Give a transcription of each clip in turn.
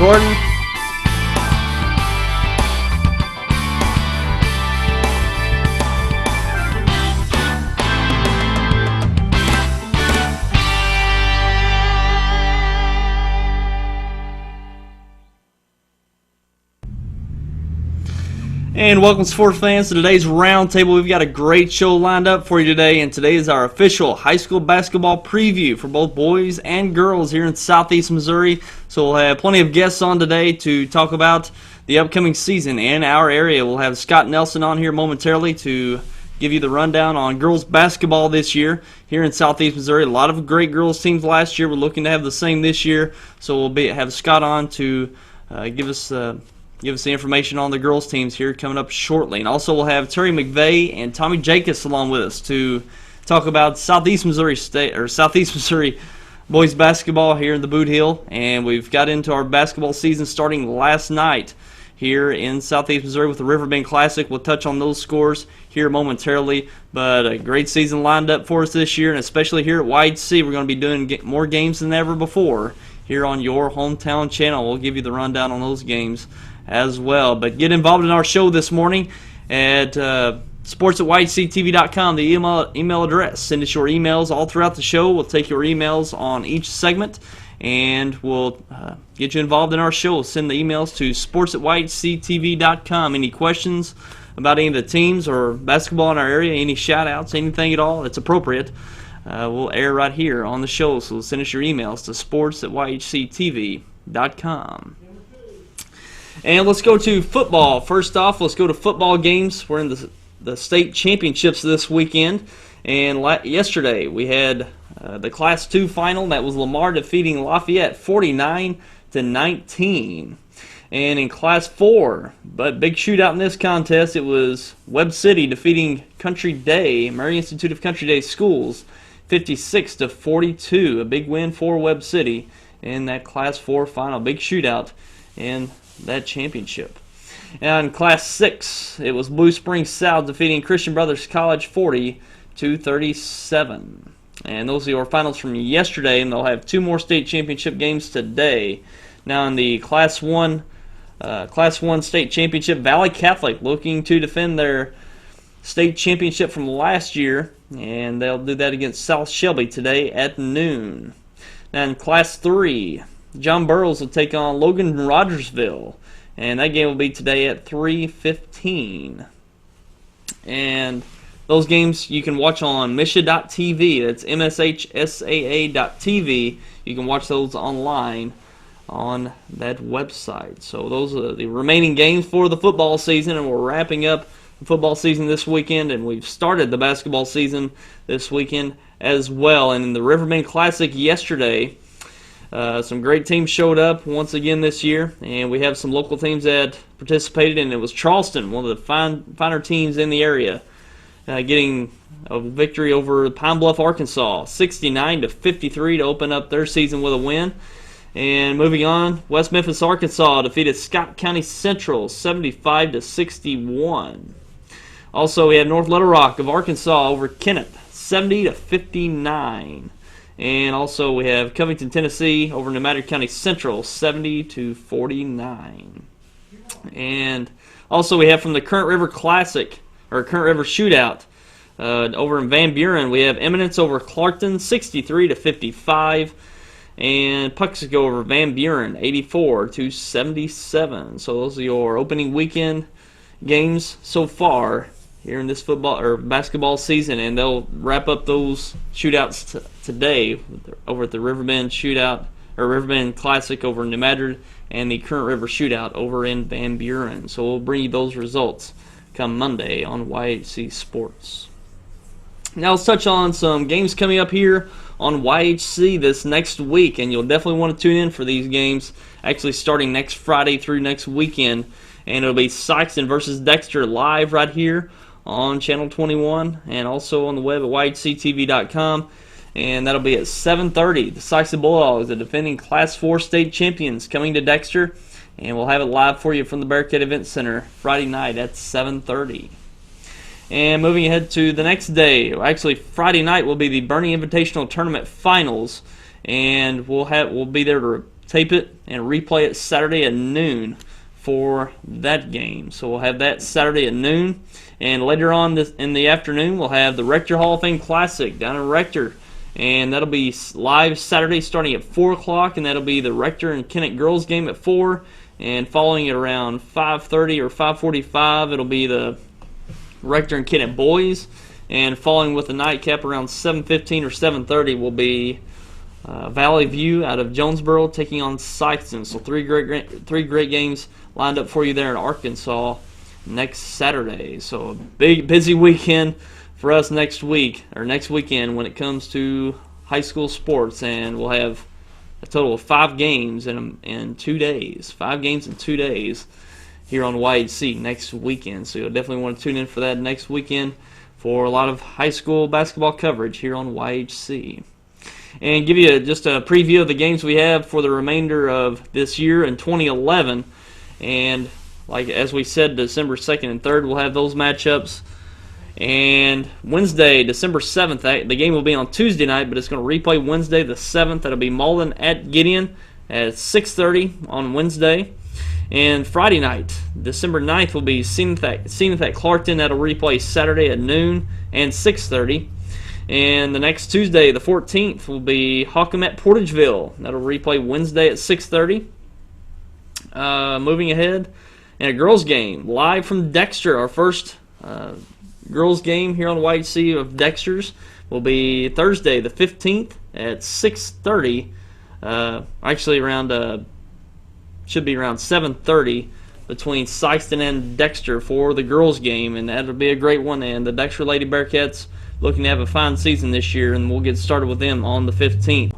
Gordon. And welcome, sports fans, to today's Roundtable. We've got a great show lined up for you today, and today is our official high school basketball preview for both boys and girls here in Southeast Missouri. So we'll have plenty of guests on today to talk about the upcoming season in our area. We'll have Scott Nelson on here momentarily to give you the rundown on girls basketball this year here in Southeast Missouri. A lot of great girls teams last year. We're looking to have the same this year, so we'll have Scott on to give us the information on the girls' teams here coming up shortly. And also we'll have Terry McVey and Tommy Jacques along with us to talk about Southeast Missouri boys basketball here in the Boot Hill. And we've got into our basketball season starting last night here in Southeast Missouri with the Riverbend Classic. We'll touch on those scores here momentarily. But a great season lined up for us this year, and especially here at YHC, we're going to be doing more games than ever before here on your hometown channel. We'll give you the rundown on those games as well. But get involved in our show this morning at sports@yhctv.com, the email address. Send us your emails all throughout the show. We'll take your emails on each segment, and we'll get you involved in our show. Send the emails to sports@yhctv.com. Any questions about any of the teams or basketball in our area, any shout-outs, anything at all that's appropriate, we'll air right here on the show. So send us your emails to sports@yhctv.com. And let's go to football. First off, let's go to football games. We're in the state championships this weekend. And yesterday we had the Class 2 final. That was Lamar defeating Lafayette 49-19. And in Class 4, but big shootout in this contest, it was Webb City defeating Country Day, Mary Institute of Country Day Schools, 56-42. A big win for Webb City in that Class 4 final. Big shootout in that championship. And in Class 6, it was Blue Springs South defeating Christian Brothers College 40-37. And those are your finals from yesterday, and they'll have two more state championship games today. Now in the Class 1 state championship, Valley Catholic looking to defend their state championship from last year, and they'll do that against South Shelby today at noon. Now in Class 3, John Burroughs will take on Logan Rogersville, and that game will be today at 3:15. And those games you can watch on Misha.tv. That's MSHSAA.tv. You can watch those online on that website. So those are the remaining games for the football season, and we're wrapping up the football season this weekend, and we've started the basketball season this weekend as well. And in the Riverbend Classic yesterday, some great teams showed up once again this year, and we have some local teams that participated, and it was Charleston, one of the finer teams in the area, getting a victory over Pine Bluff, Arkansas, 69-53 to open up their season with a win. And moving on, West Memphis, Arkansas defeated Scott County Central 75-61. Also, we have North Little Rock of Arkansas over Kennett 70-59. And also we have Covington, Tennessee over Nevada County Central 70-49. And also we have from the Current River Classic, or Current River Shootout, over in Van Buren, we have Eminence over Clarkton 63-55. And Puxico over Van Buren 84-77. So those are your opening weekend games so far here in this football or basketball season, and they'll wrap up those shootouts today over at the Riverbend Shootout or Riverbend Classic over in New Madrid and the Current River Shootout over in Van Buren. So we'll bring you those results come Monday on YHC Sports. Now let's touch on some games coming up here on YHC this next week, and you'll definitely want to tune in for these games actually starting next Friday through next weekend. And it'll be Sykeston versus Dexter live right here on Channel 21 and also on the web at yhctv.com. And that'll be at 7:30. The Sykeston Bulldogs, the defending Class 4 state champions, coming to Dexter. And we'll have it live for you from the Barricade Event Center Friday night at 7:30. And moving ahead to the next day, actually Friday night will be the Bernie Invitational Tournament Finals. And we'll be there tape it and replay it Saturday at noon for that game. So we'll have that Saturday at noon. And later on in the afternoon, we'll have the Rector Hall of Fame Classic down in Rector. And that'll be live Saturday starting at 4 o'clock, and that'll be the Rector and Kennett girls game at 4. And following it around 5:30 or 5:45, it'll be the Rector and Kennett boys. And following with the nightcap around 7:15 or 7:30 will be Valley View out of Jonesboro taking on Sykeston. So three great games lined up for you there in Arkansas next Saturday. So a big busy weekend for us next weekend when it comes to high school sports, and we'll have a total of 5 games in 2 days. 5 games in 2 days here on YHC next weekend. So you'll definitely want to tune in for that next weekend for a lot of high school basketball coverage here on YHC. And give you just a preview of the games we have for the remainder of this year in 2011. And as we said, December 2nd and 3rd, we'll have those matchups. And Wednesday, December 7th, the game will be on Tuesday night, but it's going to replay Wednesday the 7th. That'll be Malden at Gideon at 6:30 on Wednesday. And Friday night, December 9th, will be Zenith at Clarkton. That'll replay Saturday at noon and 6:30. And the next Tuesday, the 14th, will be Hockham at Portageville. That'll replay Wednesday at 6:30. Moving ahead, and a girls game live from Dexter. Our first girls game here on YHC of Dexter's will be Thursday, the 15th at 6:30. Actually, should be around 7:30 between Sykeston and Dexter for the girls game, and that'll be a great one. And the Dexter Lady Bearcats looking to have a fine season this year, and we'll get started with them on the 15th.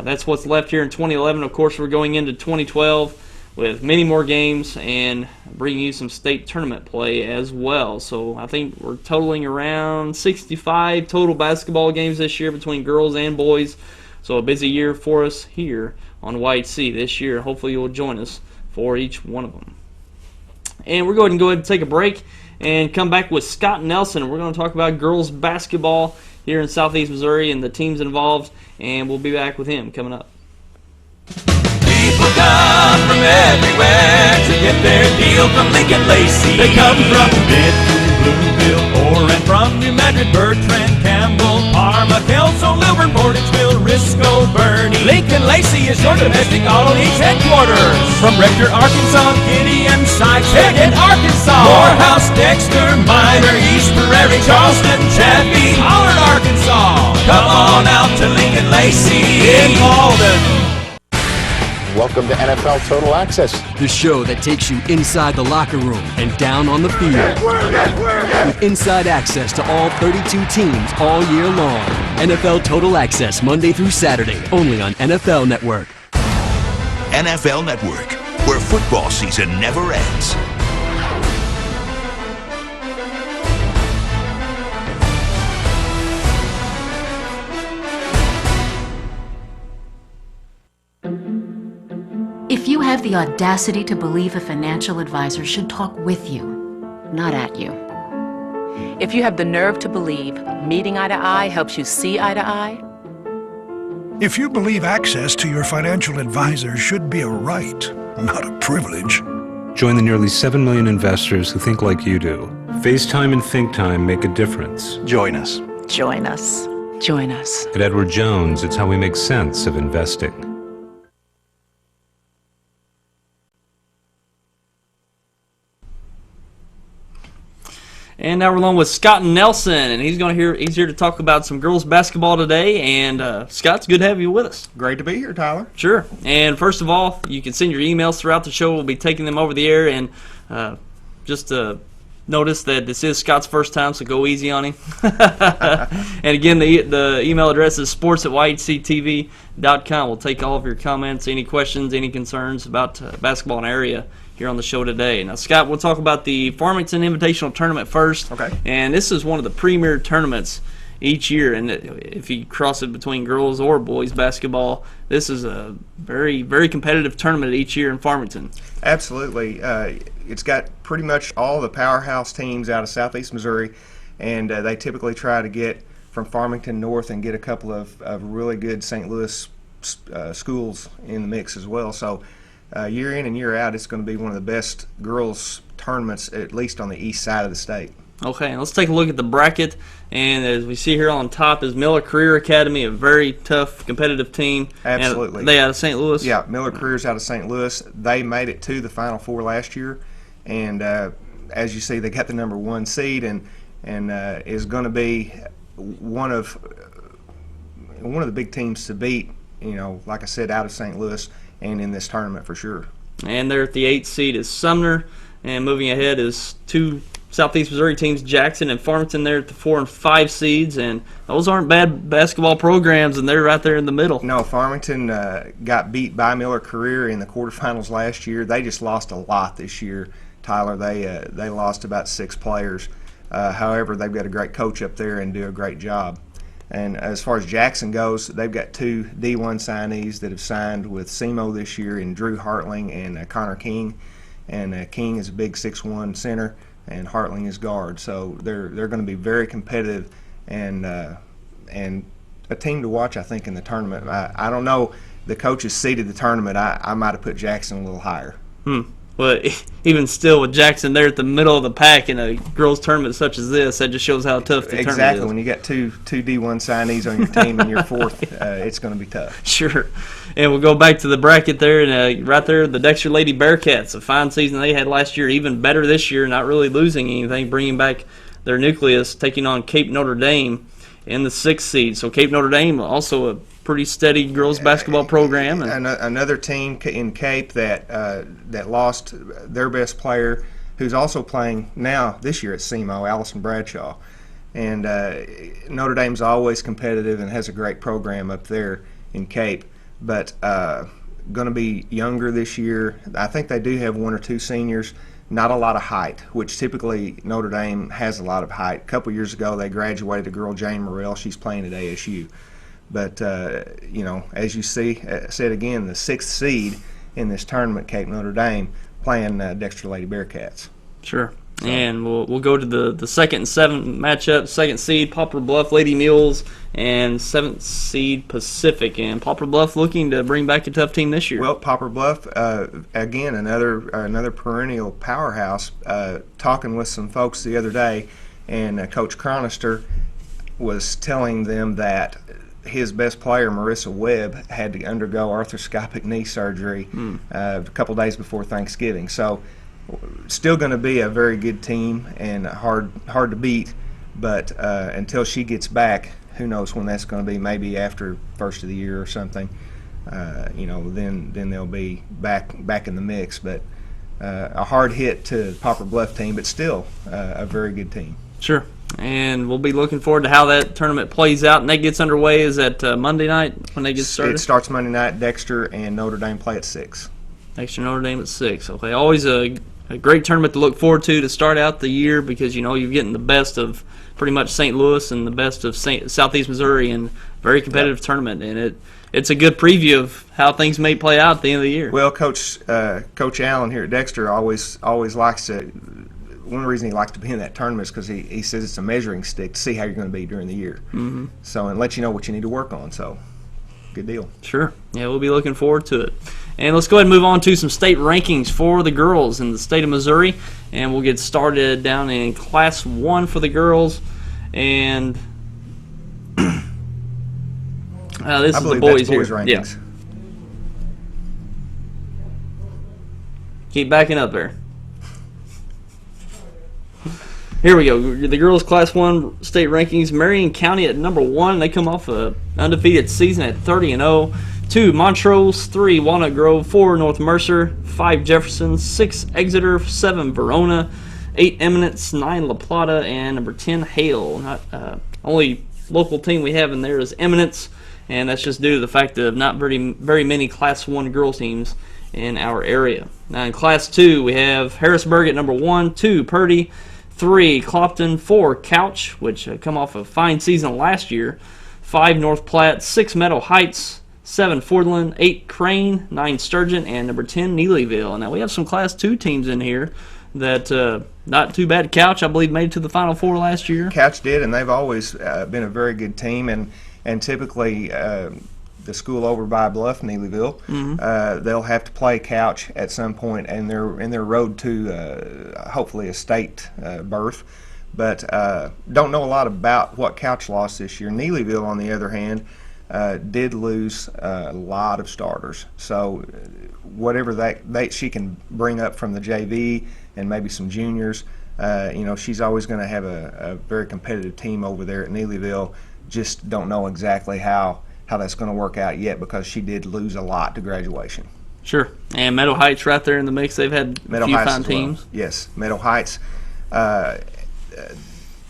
That's what's left here in 2011. Of course, we're going into 2012 with many more games and bringing you some state tournament play as well. So I think we're totaling around 65 total basketball games this year between girls and boys. So a busy year for us here on YHC this year. Hopefully you'll join us for each one of them. And we're going to go ahead and take a break and come back with Scott Nelson. We're going to talk about girls basketball here in Southeast Missouri and the teams involved, and we'll be back with him coming up. People come from everywhere to get their deal from Lincoln Lacey. They come from Midland, Bloomfield, Oren, from New Madrid, Bertrand, Campbell, Parma, Kelso, Lilburn, Portageville, Risco, Bernie. Lincoln Lacey is your domestic auto needs headquarters. From Rector, Arkansas, Gideon, Sykeston, in Arkansas, Morehouse, Dexter, Minor, East Prairie, Charleston, Chaffee, Hollard, Arkansas. Come on out to Lincoln Lacey in Malden. Welcome to NFL Total Access, the show that takes you inside the locker room and down on the field. With inside access to all 32 teams all year long. NFL Total Access, Monday through Saturday, only on NFL Network. NFL Network, where football season never ends. If you have the audacity to believe a financial advisor should talk with you, not at you. If you have the nerve to believe meeting eye to eye helps you see eye to eye. If you believe access to your financial advisor should be a right, not a privilege. Join the nearly 7 million investors who think like you do. FaceTime and Think Time make a difference. join us. Join us. Join us. At Edward Jones, it's how we make sense of investing. And now we're along with Scott Nelson, and he's here to talk about some girls basketball today. And Scott, it's good to have you with us. Great to be here, Tyler. Sure. And first of all, you can send your emails throughout the show. We'll be taking them over the air. And just notice that this is Scott's first time, so go easy on him. And again, the email address is sports@yhctv.com. We'll take all of your comments, any questions, any concerns about basketball in the area here on the show today. Now, Scott, we'll talk about the Farmington Invitational Tournament first. Okay. And this is one of the premier tournaments each year. And if you cross it between girls or boys basketball, this is a very, very competitive tournament each year in Farmington. Absolutely. It's got pretty much all the powerhouse teams out of Southeast Missouri, and they typically try to get from Farmington north and get a couple of really good St. Louis schools in the mix as well. So year in and year out, it's going to be one of the best girls tournaments, at least on the east side of the state. Okay, let's take a look at the bracket. And as we see here on top is Miller Career Academy, a very tough, competitive team. Absolutely. And they out of St. Louis? Yeah, Miller Career's out of St. Louis. They made it to the Final Four last year. And as you see, they got the number 1 seed and is going to be one of the big teams to beat, like I said, out of St. Louis and in this tournament for sure. And they're at the 8th seed is Sumner. And moving ahead is 2 Southeast Missouri teams, Jackson and Farmington. They're at the 4 and 5 seeds, and those aren't bad basketball programs, and they're right there in the middle. No, Farmington got beat by Miller Career in the quarterfinals last year. They just lost a lot this year, Tyler. They lost about 6 players. However, they've got a great coach up there and do a great job. And as far as Jackson goes, they've got 2 D1 signees that have signed with SEMO this year in Drew Hartling and Connor King. And King is a big 6'1" center, and Hartling is guard. So they're going to be very competitive and a team to watch, I think, in the tournament. I don't know. The coaches seeded the tournament. I might have put Jackson a little higher. Well, even still, with Jackson there at the middle of the pack in a girls' tournament such as this, that just shows how tough the tournament is. Exactly. When you got two D1 signees on your team and you're 4th, it's going to be tough. Sure. And we'll go back to the bracket there, and right there, the Dexter Lady Bearcats, a fine season they had last year, even better this year, not really losing anything, bringing back their nucleus, taking on Cape Notre Dame in the 6th seed. So Cape Notre Dame, also a pretty steady girls basketball program. And another team in Cape that lost their best player, who's also playing now this year at SEMO, Allison Bradshaw. And Notre Dame's always competitive and has a great program up there in Cape, but going to be younger this year. I think they do have 1 or 2 seniors. Not a lot of height, which typically Notre Dame has a lot of height. A couple years ago, they graduated a girl, Jane Morrell. She's playing at ASU. But, as you see, said again, the 6th seed in this tournament, Cape Notre Dame, playing Dexter Lady Bearcats. Sure. So. And we'll go to the 2nd and 7th matchup. 2nd seed, Poplar Bluff Lady Mules, and 7th seed Pacific. And Poplar Bluff looking to bring back a tough team this year. Well, Poplar Bluff, again, another perennial powerhouse. Talking with some folks the other day, and Coach Chronister was telling them that his best player, Marissa Webb, had to undergo arthroscopic knee surgery a couple days before Thanksgiving. So still going to be a very good team and hard to beat, but until she gets back, who knows when that's going to be, maybe after first of the year or something, then they'll be back in the mix. But a hard hit to the Poplar Bluff team, but still a very good team. Sure. And we'll be looking forward to how that tournament plays out. And that gets underway is at Monday night when they get started? It starts Monday night. Dexter and Notre Dame play at 6. Dexter Notre Dame at 6. Okay, always a great tournament to look forward to start out the year, because you're getting the best of pretty much St. Louis and the best of Southeast Missouri, and very competitive tournament. And it's a good preview of how things may play out at the end of the year. Well, Coach Allen here at Dexter always likes to. One reason he likes to be in that tournament is because he says it's a measuring stick to see how you're going to be during the year. Mm-hmm. So, and let you know what you need to work on. So, good deal. Sure. Yeah, we'll be looking forward to it. And let's go ahead and move on to some state rankings for the girls in the state of Missouri. And we'll get started down in Class 1 for the girls. And this is the boys here. Rankings. Yeah. Keep backing up there. Here we go. The girls' Class 1 state rankings. Marion County at number 1. They come off an undefeated season at 30-0. 2, Montrose. 3, Walnut Grove. 4, North Mercer. 5, Jefferson. 6, Exeter. 7, Verona. 8, Eminence. 9, La Plata. And number 10, Hale. Only local team we have in there is Eminence, and that's just due to the fact of not very many Class 1 girls teams in our area. Now in Class 2, we have Harrisburg at number 1. 2, Purdy. 3, Clopton. 4, Couch, which come off a fine season last year. 5, North Platte. 6, Meadow Heights. 7, Fordland. 8, Crane. 9, Sturgeon. And number 10, Neelyville. Now we have some Class 2 teams in here that not too bad. Couch, I believe, made it to the Final Four last year. Couch did, and they've always been a very good team. And typically the school over by Bluff, Neelyville. They'll have to play Couch at some point, and they're in their road to hopefully a state berth. But don't know a lot about what Couch lost this year. Neelyville, on the other hand, did lose a lot of starters. So whatever she can bring up from the JV and maybe some juniors, she's always going to have a very competitive team over there at Neelyville. Just don't know exactly how that's going to work out yet, because she did lose a lot to graduation. Sure. And Meadow Heights right there in the mix. They've had a few fine teams. Yes, Meadow Heights.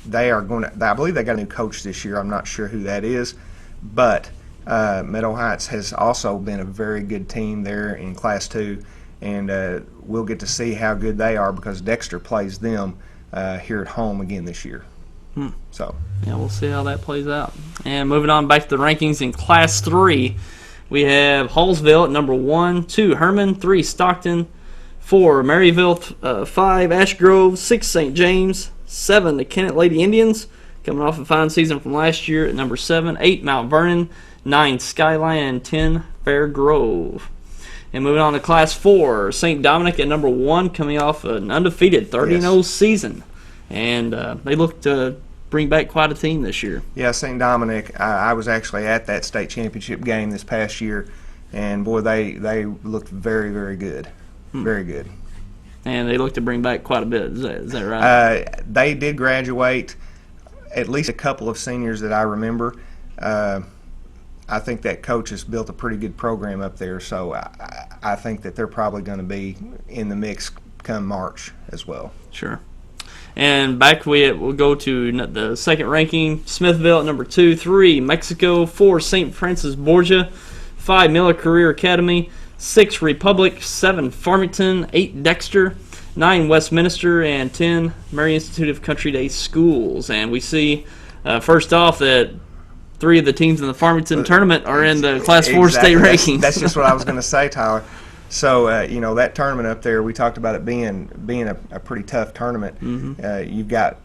They are going to, I believe they got a new coach this year. I'm not sure who that is, but Meadow Heights has also been a very good team there in Class 2, and we'll get to see how good they are, because Dexter plays them here at home again this year. So yeah, we'll see how that plays out. And moving on back to the rankings in Class 3, we have Hallsville at number 1, 2 Herman, 3 Stockton, 4 Maryville, 5 Ash Grove, 6 St. James, 7 the Kennett Lady Indians, coming off a fine season from last year at number 7, 8 Mount Vernon, 9 Skyline, and 10 Fair Grove. And moving on to Class 4, St. Dominic at number 1, coming off an undefeated 30-0 season. And they look to bring back quite a team this year. Yeah, St. Dominic, I was actually at that state championship game this past year, and boy, they looked very, very good. Very good. And they look to bring back quite a bit. Is that right? They did graduate at least a couple of seniors that I remember. I think that coach has built a pretty good program up there, so I think that they're probably going to be in the mix come March as well. Sure. And back we'll go to the second ranking, Smithville at number 2, 3 Mexico, 4 St. Francis Borgia, 5 Miller Career Academy, 6 Republic, 7 Farmington, 8 Dexter, 9 Westminster, and 10 Mary Institute of Country Day Schools. And we see first off that 3 of the teams in the Farmington tournament are in the Class 4 state rankings. That's just what I was going to say, Tyler. So that tournament up there, we talked about it being a pretty tough tournament. You've got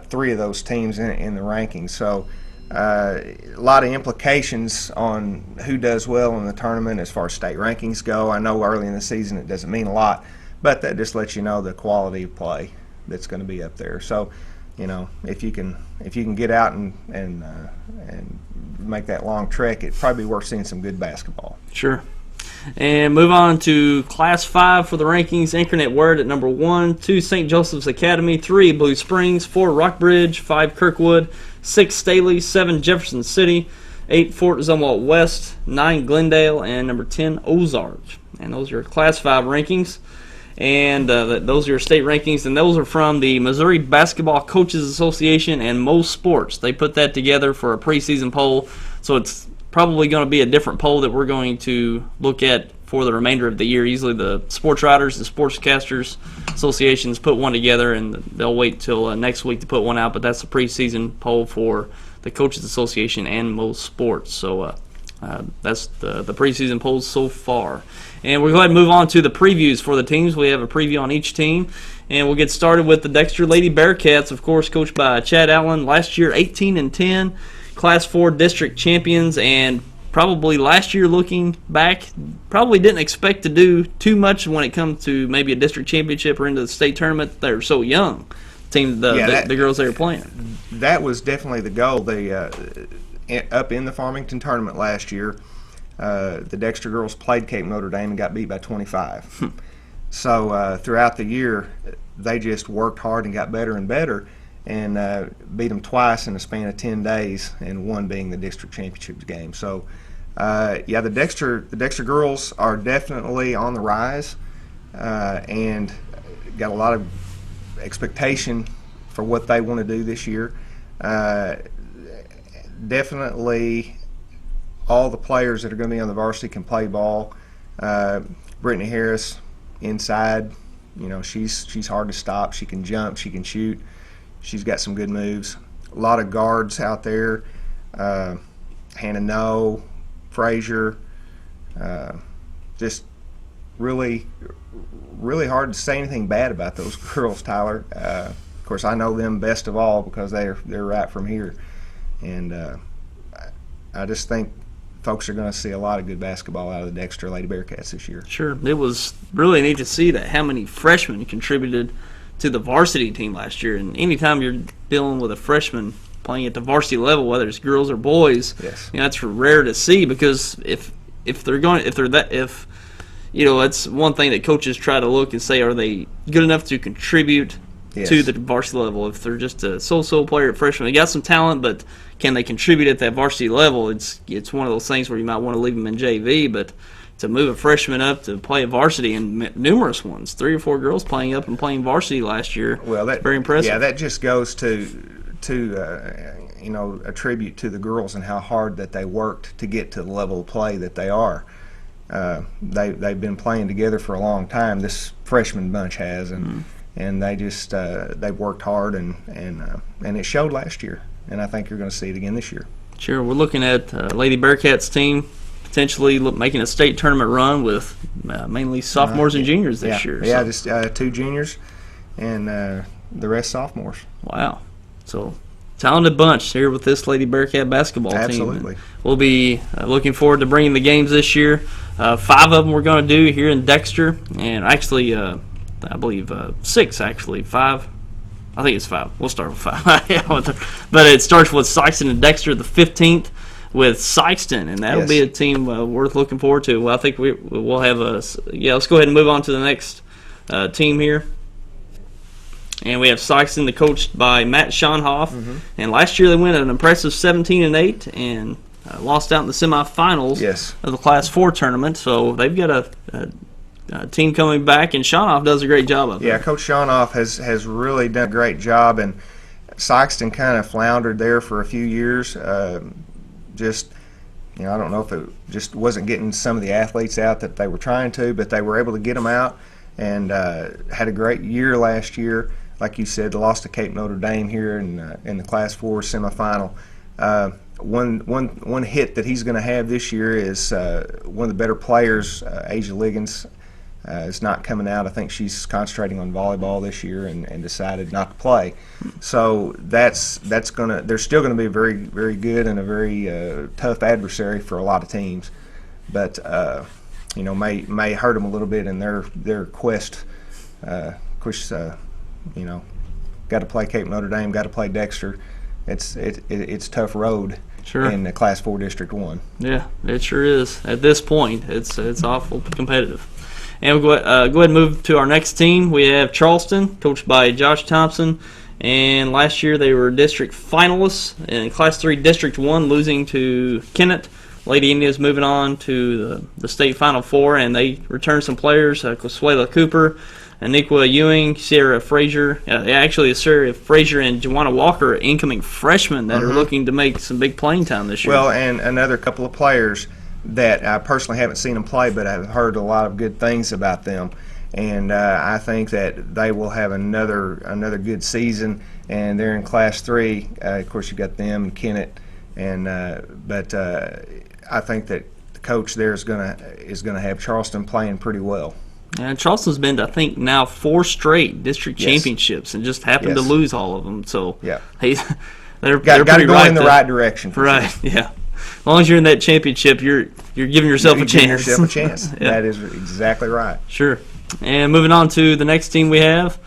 3 of those teams in the rankings. So a lot of implications on who does well in the tournament as far as state rankings go. I know early in the season it doesn't mean a lot, but that just lets you know the quality of play that's going to be up there. So, if you can get out and make that long trek, it'd probably be worth seeing some good basketball. Sure. And move on to Class 5 for the rankings. Incarnate Word at number 1, 2 St. Joseph's Academy, 3 Blue Springs, 4 Rockbridge, 5 Kirkwood, 6 Staley, 7 Jefferson City, 8 Fort Zumwalt West, 9 Glendale, and number 10 Ozark. And those are Class 5 rankings. And those are your state rankings, and those are from the Missouri Basketball Coaches Association and Most Sports. They put that together for a preseason poll, so it's probably going to be a different poll that we're going to look at for the remainder of the year. Usually the sports writers, the sportscasters associations put one together, and they'll wait till next week to put one out, but that's the preseason poll for the Coaches Association and Most Sports. So that's the preseason polls so far. And we'll go ahead and move on to the previews for the teams. We have a preview on each team. And we'll get started with the Dexter Lady Bearcats, of course, coached by Chad Allen. Last year, 18-10, Class 4 district champions, and probably last year looking back, probably didn't expect to do too much when it comes to maybe a district championship or into the state tournament. They're so young, the girls they were playing. That was definitely the goal. Up in the Farmington tournament last year, the Dexter girls played Cape Notre Dame and got beat by 25. So throughout the year, they just worked hard and got better and better, and beat them twice in a span of 10 days, and one being the district championship game. So, the Dexter girls are definitely on the rise, and got a lot of expectation for what they want to do this year. Definitely all the players that are going to be on the varsity can play ball. Brittany Harris inside, she's hard to stop. She can jump, she can shoot. She's got some good moves. A lot of guards out there. Hannah Noe, Frazier. Just really, really hard to say anything bad about those girls, Tyler. Of course, I know them best of all because they're right from here. And I just think folks are going to see a lot of good basketball out of the Dexter Lady Bearcats this year. Sure. It was really neat to see that how many freshmen contributed to the varsity team last year. And anytime you're dealing with a freshman playing at the varsity level, whether it's girls or boys, yes, that's rare to see, because if it's one thing that coaches try to look and say, are they good enough to contribute to the varsity level? If they're just a so-so player at freshman, they got some talent, but can they contribute at that varsity level? It's one of those things where you might want to leave them in JV, but to move a freshman up to play a varsity, and numerous ones, 3 or 4 girls playing up and playing varsity last year, that's very impressive. Yeah, that just goes to a tribute to the girls and how hard that they worked to get to the level of play that they are. They've been playing together for a long time. This freshman bunch has, and they just they've worked hard, and it showed last year, and I think you're going to see it again this year. Sure, we're looking at Lady Bearcats team potentially making a state tournament run with mainly sophomores and juniors this year. Yeah, just 2 juniors and the rest sophomores. Wow. So talented bunch here with this Lady Bearcat basketball team. Absolutely. We'll be looking forward to bringing the games this year. 5 of them we're going to do here in Dexter, and actually I believe 6 actually. 5. I think it's 5. We'll start with 5. But it starts with Sykeston and Dexter the 15th with Sykeston, and that'll be a team worth looking forward to. Well, I think we'll have let's go ahead and move on to the next team here. And we have Sykeston, coached by Matt Schonhoff. And last year they went an impressive 17-8 and lost out in the semifinals of the Class 4 tournament. So they've got a team coming back, and Schonhoff does a great job of it. Yeah, Coach Schonhoff has really done a great job, and Sykeston kind of floundered there for a few years. I don't know if it just wasn't getting some of the athletes out that they were trying to, but they were able to get them out, and had a great year last year. Like you said, they lost to Cape Notre Dame here in the Class 4 semifinal. One hit that he's going to have this year is one of the better players, Asia Liggins, is not coming out. I think she's concentrating on volleyball this year and decided not to play. So that's gonna. They're still going to be very, very good and a very tough adversary for a lot of teams, but may hurt them a little bit in their quest. Of course, got to play Cape Notre Dame, got to play Dexter. It's tough road. Sure. In the Class 4 District 1. Yeah, it sure is. At this point, it's awful competitive. And we'll go ahead and move to our next team. We have Charleston, coached by Josh Thompson. And last year they were district finalists in Class 3 District 1, losing to Kennett. Lady Indians moving on to the state Final Four, and they returned some players, Consuela Cooper, Aniqua Ewing, Sierra Frazier. Sierra Frazier and Joanna Walker, incoming freshmen that are looking to make some big playing time this year. Well, and another couple of players that I personally haven't seen them play, but I've heard a lot of good things about them. And I think that they will have another good season. And they're in Class 3. Of course, you've got them and Kennett. And but I think that the coach there is gonna have Charleston playing pretty well. And Charleston's been to, I think, now 4 straight district championships and just happened to lose all of them. So yeah, they're got pretty to go right in the right direction. Right, sure. Yeah. As long as you're in that championship, you're giving yourself a chance. Giving yourself a chance. Yeah. That is exactly right. Sure. And moving on to the next team we have,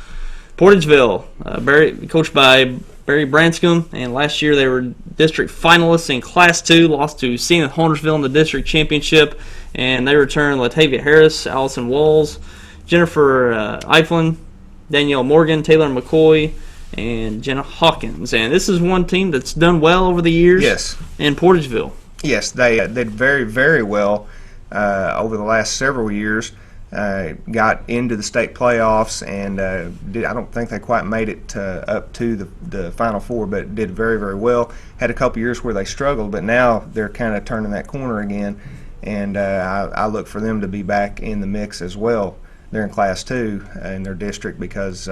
Portageville, coached by Barry Branscombe, and last year they were district finalists in Class 2, lost to Zenith Huntersville in the district championship, and they returned Latavia Harris, Allison Walls, Jennifer Eiflin, Danielle Morgan, Taylor McCoy, and Jenna Hawkins. And this is one team that's done well over the years in Portageville. Yes, they did very, very well over the last several years. Got into the state playoffs, and I don't think they quite made it up to the Final Four, but did very, very well. Had a couple years where they struggled, but now they're kind of turning that corner again, and I look for them to be back in the mix as well. They're in Class 2 in their district because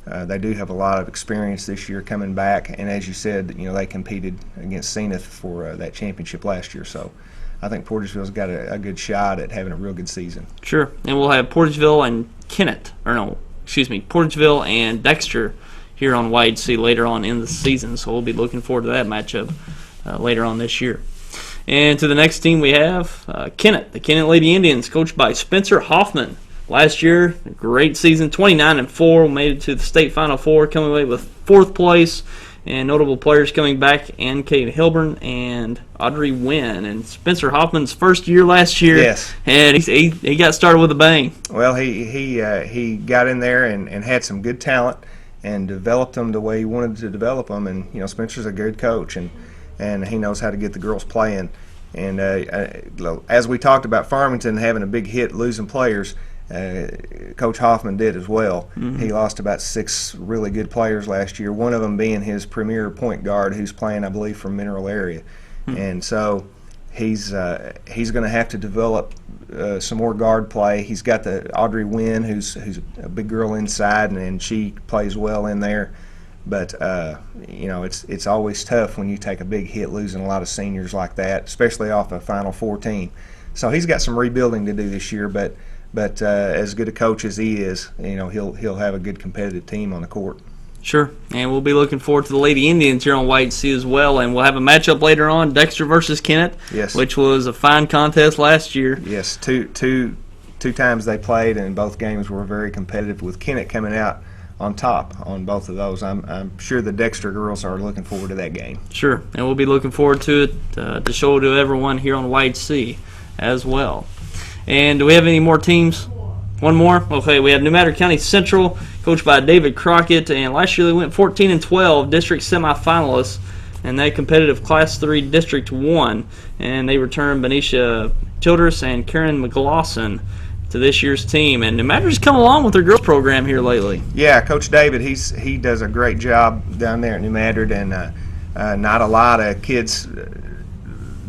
they do have a lot of experience this year coming back, and as you said, they competed against Zenith for that championship last year, so I think Portageville's got a good shot at having a real good season. Sure, and we'll have Portageville and Portageville and Dexter here on YHC later on in the season, so we'll be looking forward to that matchup later on this year. And to the next team we have Kennett, the Kennett Lady Indians, coached by Spencer Hoffman. Last year, a great season, 29-4, made it to the state Final Four, coming away with 4th place. And notable players coming back, and Kate Hilburn and Audrey Wynn. And Spencer Hoffman's first year last year. Yes. And he got started with a bang. Well, he got in there and had some good talent and developed them the way he wanted to develop them. And, Spencer's a good coach, and he knows how to get the girls playing. And as we talked about Farmington having a big hit losing players, Coach Hoffman did as well. Mm-hmm. He lost about 6 really good players last year, one of them being his premier point guard who's playing, I believe, from Mineral area. Mm-hmm. And so he's going to have to develop some more guard play. He's got the Audrey Wynn, who's a big girl inside, and she plays well in there. But, it's always tough when you take a big hit losing a lot of seniors like that, especially off a Final Four team. So he's got some rebuilding to do this year, but as good a coach as he is, he'll have a good competitive team on the court. Sure, and we'll be looking forward to the Lady Indians here on White Sea as well, and we'll have a matchup later on, Dexter versus Kennett, yes, which was a fine contest last year. Yes, two times they played, and both games were very competitive, with Kennett coming out on top on both of those. I'm sure the Dexter girls are looking forward to that game. Sure, and we'll be looking forward to it to show to everyone here on White Sea as well. And do we have any more teams? One more? Okay, we have New Madrid County Central, coached by David Crockett, and last year they went 14-12, district semifinalists, and they competitive Class 3 District 1, and they returned Benicia Childress and Karen McGlosson to this year's team. And New Madrid's come along with their girls program here lately. Yeah, Coach David, he does a great job down there at New Madrid, and not a lot of kids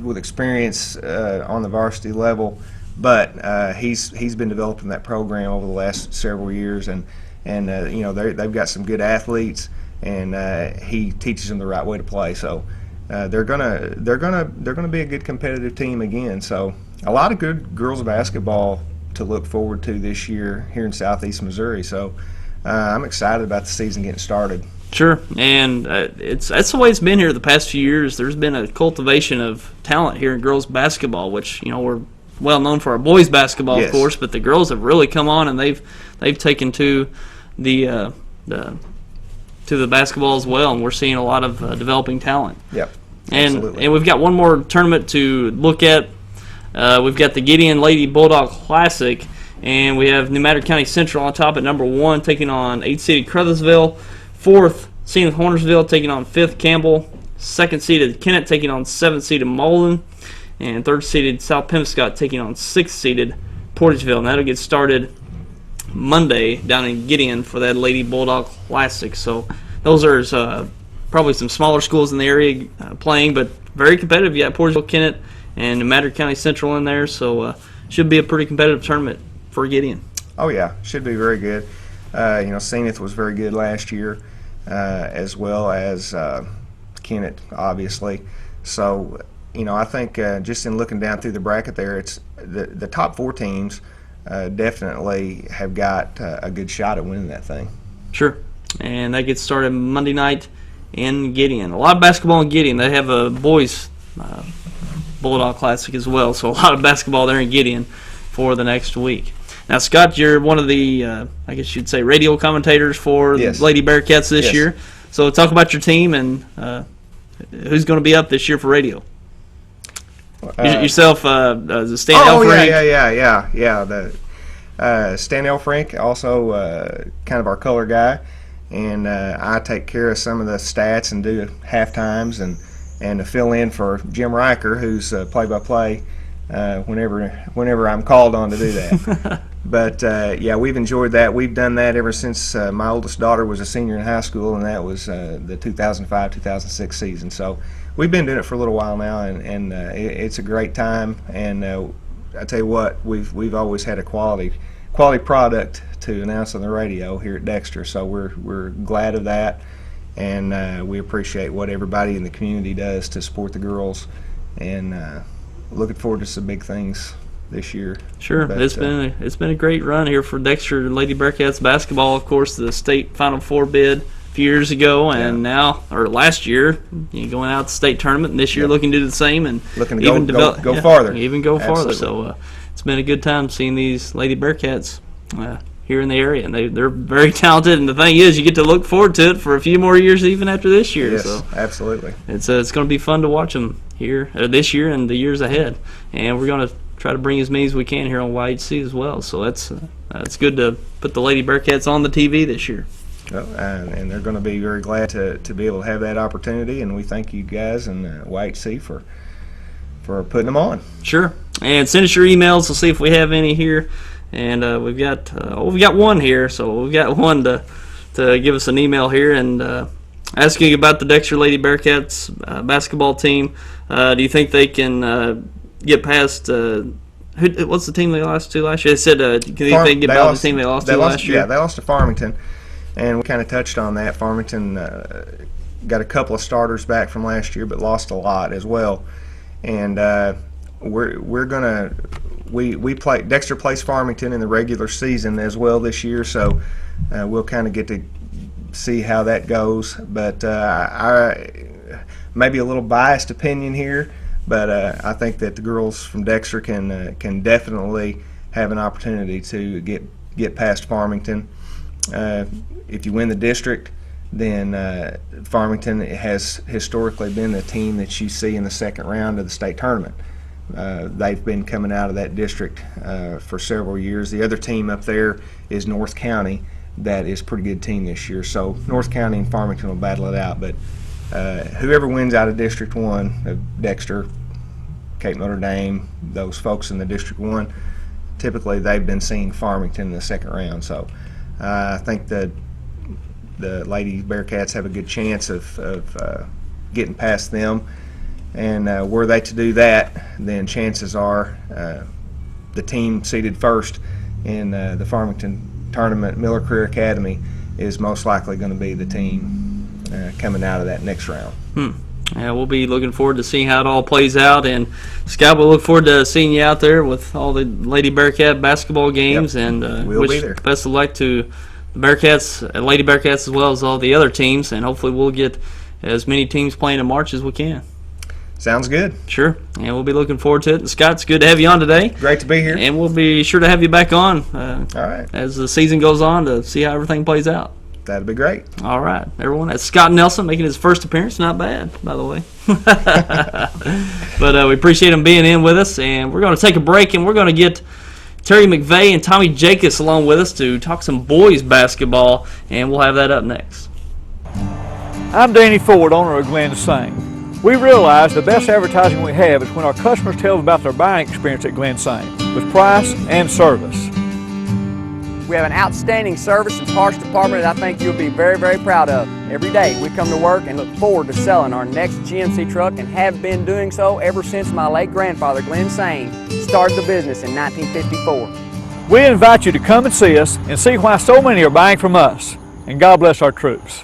with experience on the varsity level. But he's been developing that program over the last several years, and they've got some good athletes, and he teaches them the right way to play. So they're gonna be a good competitive team again. So a lot of good girls basketball to look forward to this year here in Southeast Missouri. So I'm excited about the season getting started. Sure, and that's the way it's been here the past few years. There's been a cultivation of talent here in girls basketball, which we're well known for our boys basketball, yes, of course, but the girls have really come on, and they've taken to the basketball as well, and we're seeing a lot of developing talent. Yep, absolutely. And we've got one more tournament to look at. We've got the Gideon Lady Bulldog Classic, and we have New Madrid County Central on top at number 1, taking on 8th-seeded Crothersville, 4th-seeded Hornersville taking on 5th Campbell, 2nd-seeded Kennett taking on 7th-seeded Malden, and 3rd-seeded South Penobscot taking on 6th-seeded Portageville. And that'll get started Monday down in Gideon for that Lady Bulldog Classic. So those are probably some smaller schools in the area playing, but very competitive. You got Portageville, Kennett, and New Madrid County Central in there. So should be a pretty competitive tournament for Gideon. Oh, yeah. Should be very good. Zenith was very good last year, as well as Kennett, obviously. So I think just in looking down through the bracket there, it's the top 4 teams definitely have got a good shot at winning that thing. Sure, and that gets started Monday night in Gideon. A lot of basketball in Gideon. They have a boys Bulldog Classic as well, so a lot of basketball there in Gideon for the next week. Now, Scott, you're one of the, I guess you'd say, radio commentators for yes, Lady Bearcats this yes, year. So talk about your team and who's going to be up this year for radio. Yourself, the Stan Elfrink. Yeah. The Stan Elfrink, also kind of our color guy, and I take care of some of the stats and do half-times and to fill in for Jim Riker, who's play-by-play whenever I'm called on to do that. But we've enjoyed that. We've done that ever since my oldest daughter was a senior in high school, and that was the 2005-2006 season. So we've been doing it for a little while now, and it's a great time. And I tell you what, we've always had a quality product to announce on the radio here at Dexter. So we're glad of that, and we appreciate what everybody in the community does to support the girls, and looking forward to some big things this year. Sure, but it's been a great run here for Dexter Lady Bearcats basketball. Of course, the state Final Four bid few years ago, and now, or last year, going out to the state tournament, and this year looking to do the same, and looking to even go farther. Even go farther. Absolutely. So it's been a good time seeing these Lady Bearcats here in the area, and they're very talented. And the thing is, you get to look forward to it for a few more years, even after this year. Yes, so absolutely. It's going to be fun to watch them here this year and the years ahead, and we're going to try to bring as many as we can here on YHC as well. So it's good to put the Lady Bearcats on the TV this year. Well, and they're going to be very glad to be able to have that opportunity, and we thank you guys and YHC for putting them on. Sure. And send us your emails. We'll see if we have any here. And we've got one here, so we've got one to give us an email here and asking about the Dexter Lady Bearcats basketball team. Do you think they can get past? What's the team they lost to last year? They said, can they get by the team they lost to last year? Yeah, they lost to Farmington, and we kind of touched on that. Farmington got a couple of starters back from last year, but lost a lot as well. And we're gonna play. Dexter plays Farmington in the regular season as well this year, so we'll kind of get to see how that goes. But I maybe a little biased opinion here, but I think that the girls from Dexter can definitely have an opportunity to get past Farmington. If you win the district, then Farmington has historically been the team that you see in the second round of the state tournament. They've been coming out of that district for several years. The other team up there is North County. That is a pretty good team this year. So North County and Farmington will battle it out. But whoever wins out of District 1, of Dexter, Cape Notre Dame, those folks in the District 1, typically they've been seeing Farmington in the second round. So I think that the Lady Bearcats have a good chance of getting past them. And were they to do that, then chances are the team seeded first in the Farmington tournament, Miller Career Academy, is most likely going to be the team coming out of that next round. Yeah, we'll be looking forward to seeing how it all plays out. And Scott, we'll look forward to seeing you out there with all the Lady Bearcat basketball games. Yep. And we'll be there. Best of luck to the Bearcats, Lady Bearcats, as well as all the other teams. And hopefully we'll get as many teams playing in March as we can. Sounds good. Sure. And we'll be looking forward to it. And Scott, it's good to have you on today. Great to be here. And we'll be sure to have you back on all right. as the season goes on to see how everything plays out. That'd be great. All right, everyone. That's Scott Nelson making his first appearance. Not bad, by the way. But we appreciate him being in with us. And we're going to take a break, and we're going to get Terry McVey and Tommy Jacques along with us to talk some boys basketball, and we'll have that up next. I'm Danny Ford, owner of Glen Saint. We realize the best advertising we have is when our customers tell us about their buying experience at Glen Saint, with price and service. We have an outstanding service and parts department that I think you'll be very, very proud of. Every day we come to work and look forward to selling our next GMC truck, and have been doing so ever since my late grandfather, Glen Saint, started the business in 1954. We invite you to come and see us and see why so many are buying from us. And God bless our troops.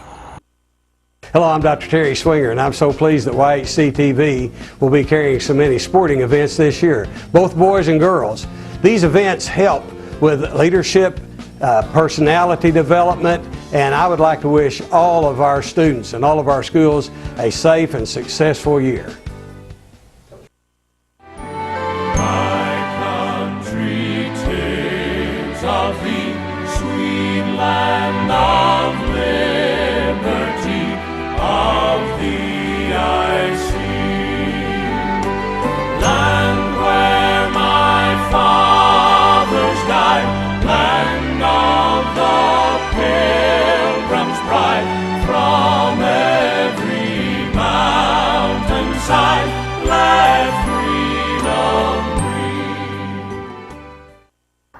Hello, I'm Dr. Terry Swinger, and I'm so pleased that YHC TV will be carrying so many sporting events this year, both boys and girls. These events help with leadership, personality development, and I would like to wish all of our students and all of our schools a safe and successful year. My country takes of thee, sweet land of liberty, of thee I sing. Land where my fathers died, land of the Pilgrim's bride, from every mountainside, let freedom ring.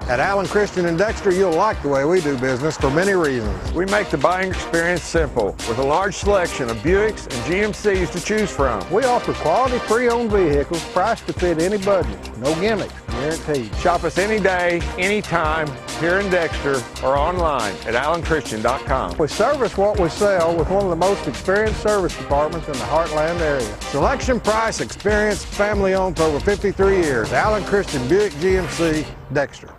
At Allen Christian and Dexter, you'll like the way we do business for many reasons. We make the buying experience simple, with a large selection of Buicks and GMCs to choose from. We offer quality pre-owned vehicles priced to fit any budget. No gimmicks, guaranteed. Shop us any day, anytime, here in Dexter or online at allenchristian.com. We service what we sell with one of the most experienced service departments in the Heartland area. Selection, price, experience, family owned for over 53 years. Allen Christian Buick GMC, Dexter.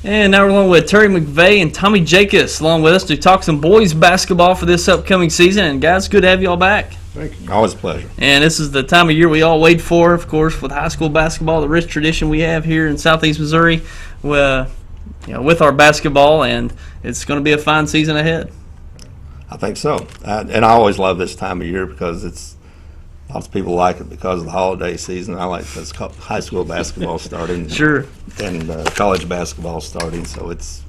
And now we're along with Terry McVey and Tommy Jacques along with us to talk some boys basketball for this upcoming season. And guys, good to have you all back. Thank you. Always a pleasure. And this is the time of year we all wait for, of course, with high school basketball, the rich tradition we have here in Southeast Missouri with our basketball, and it's going to be a fine season ahead. I think so. And I always love this time of year because lots of people like it because of the holiday season. I like because high school basketball starting. Sure. And college basketball starting, so this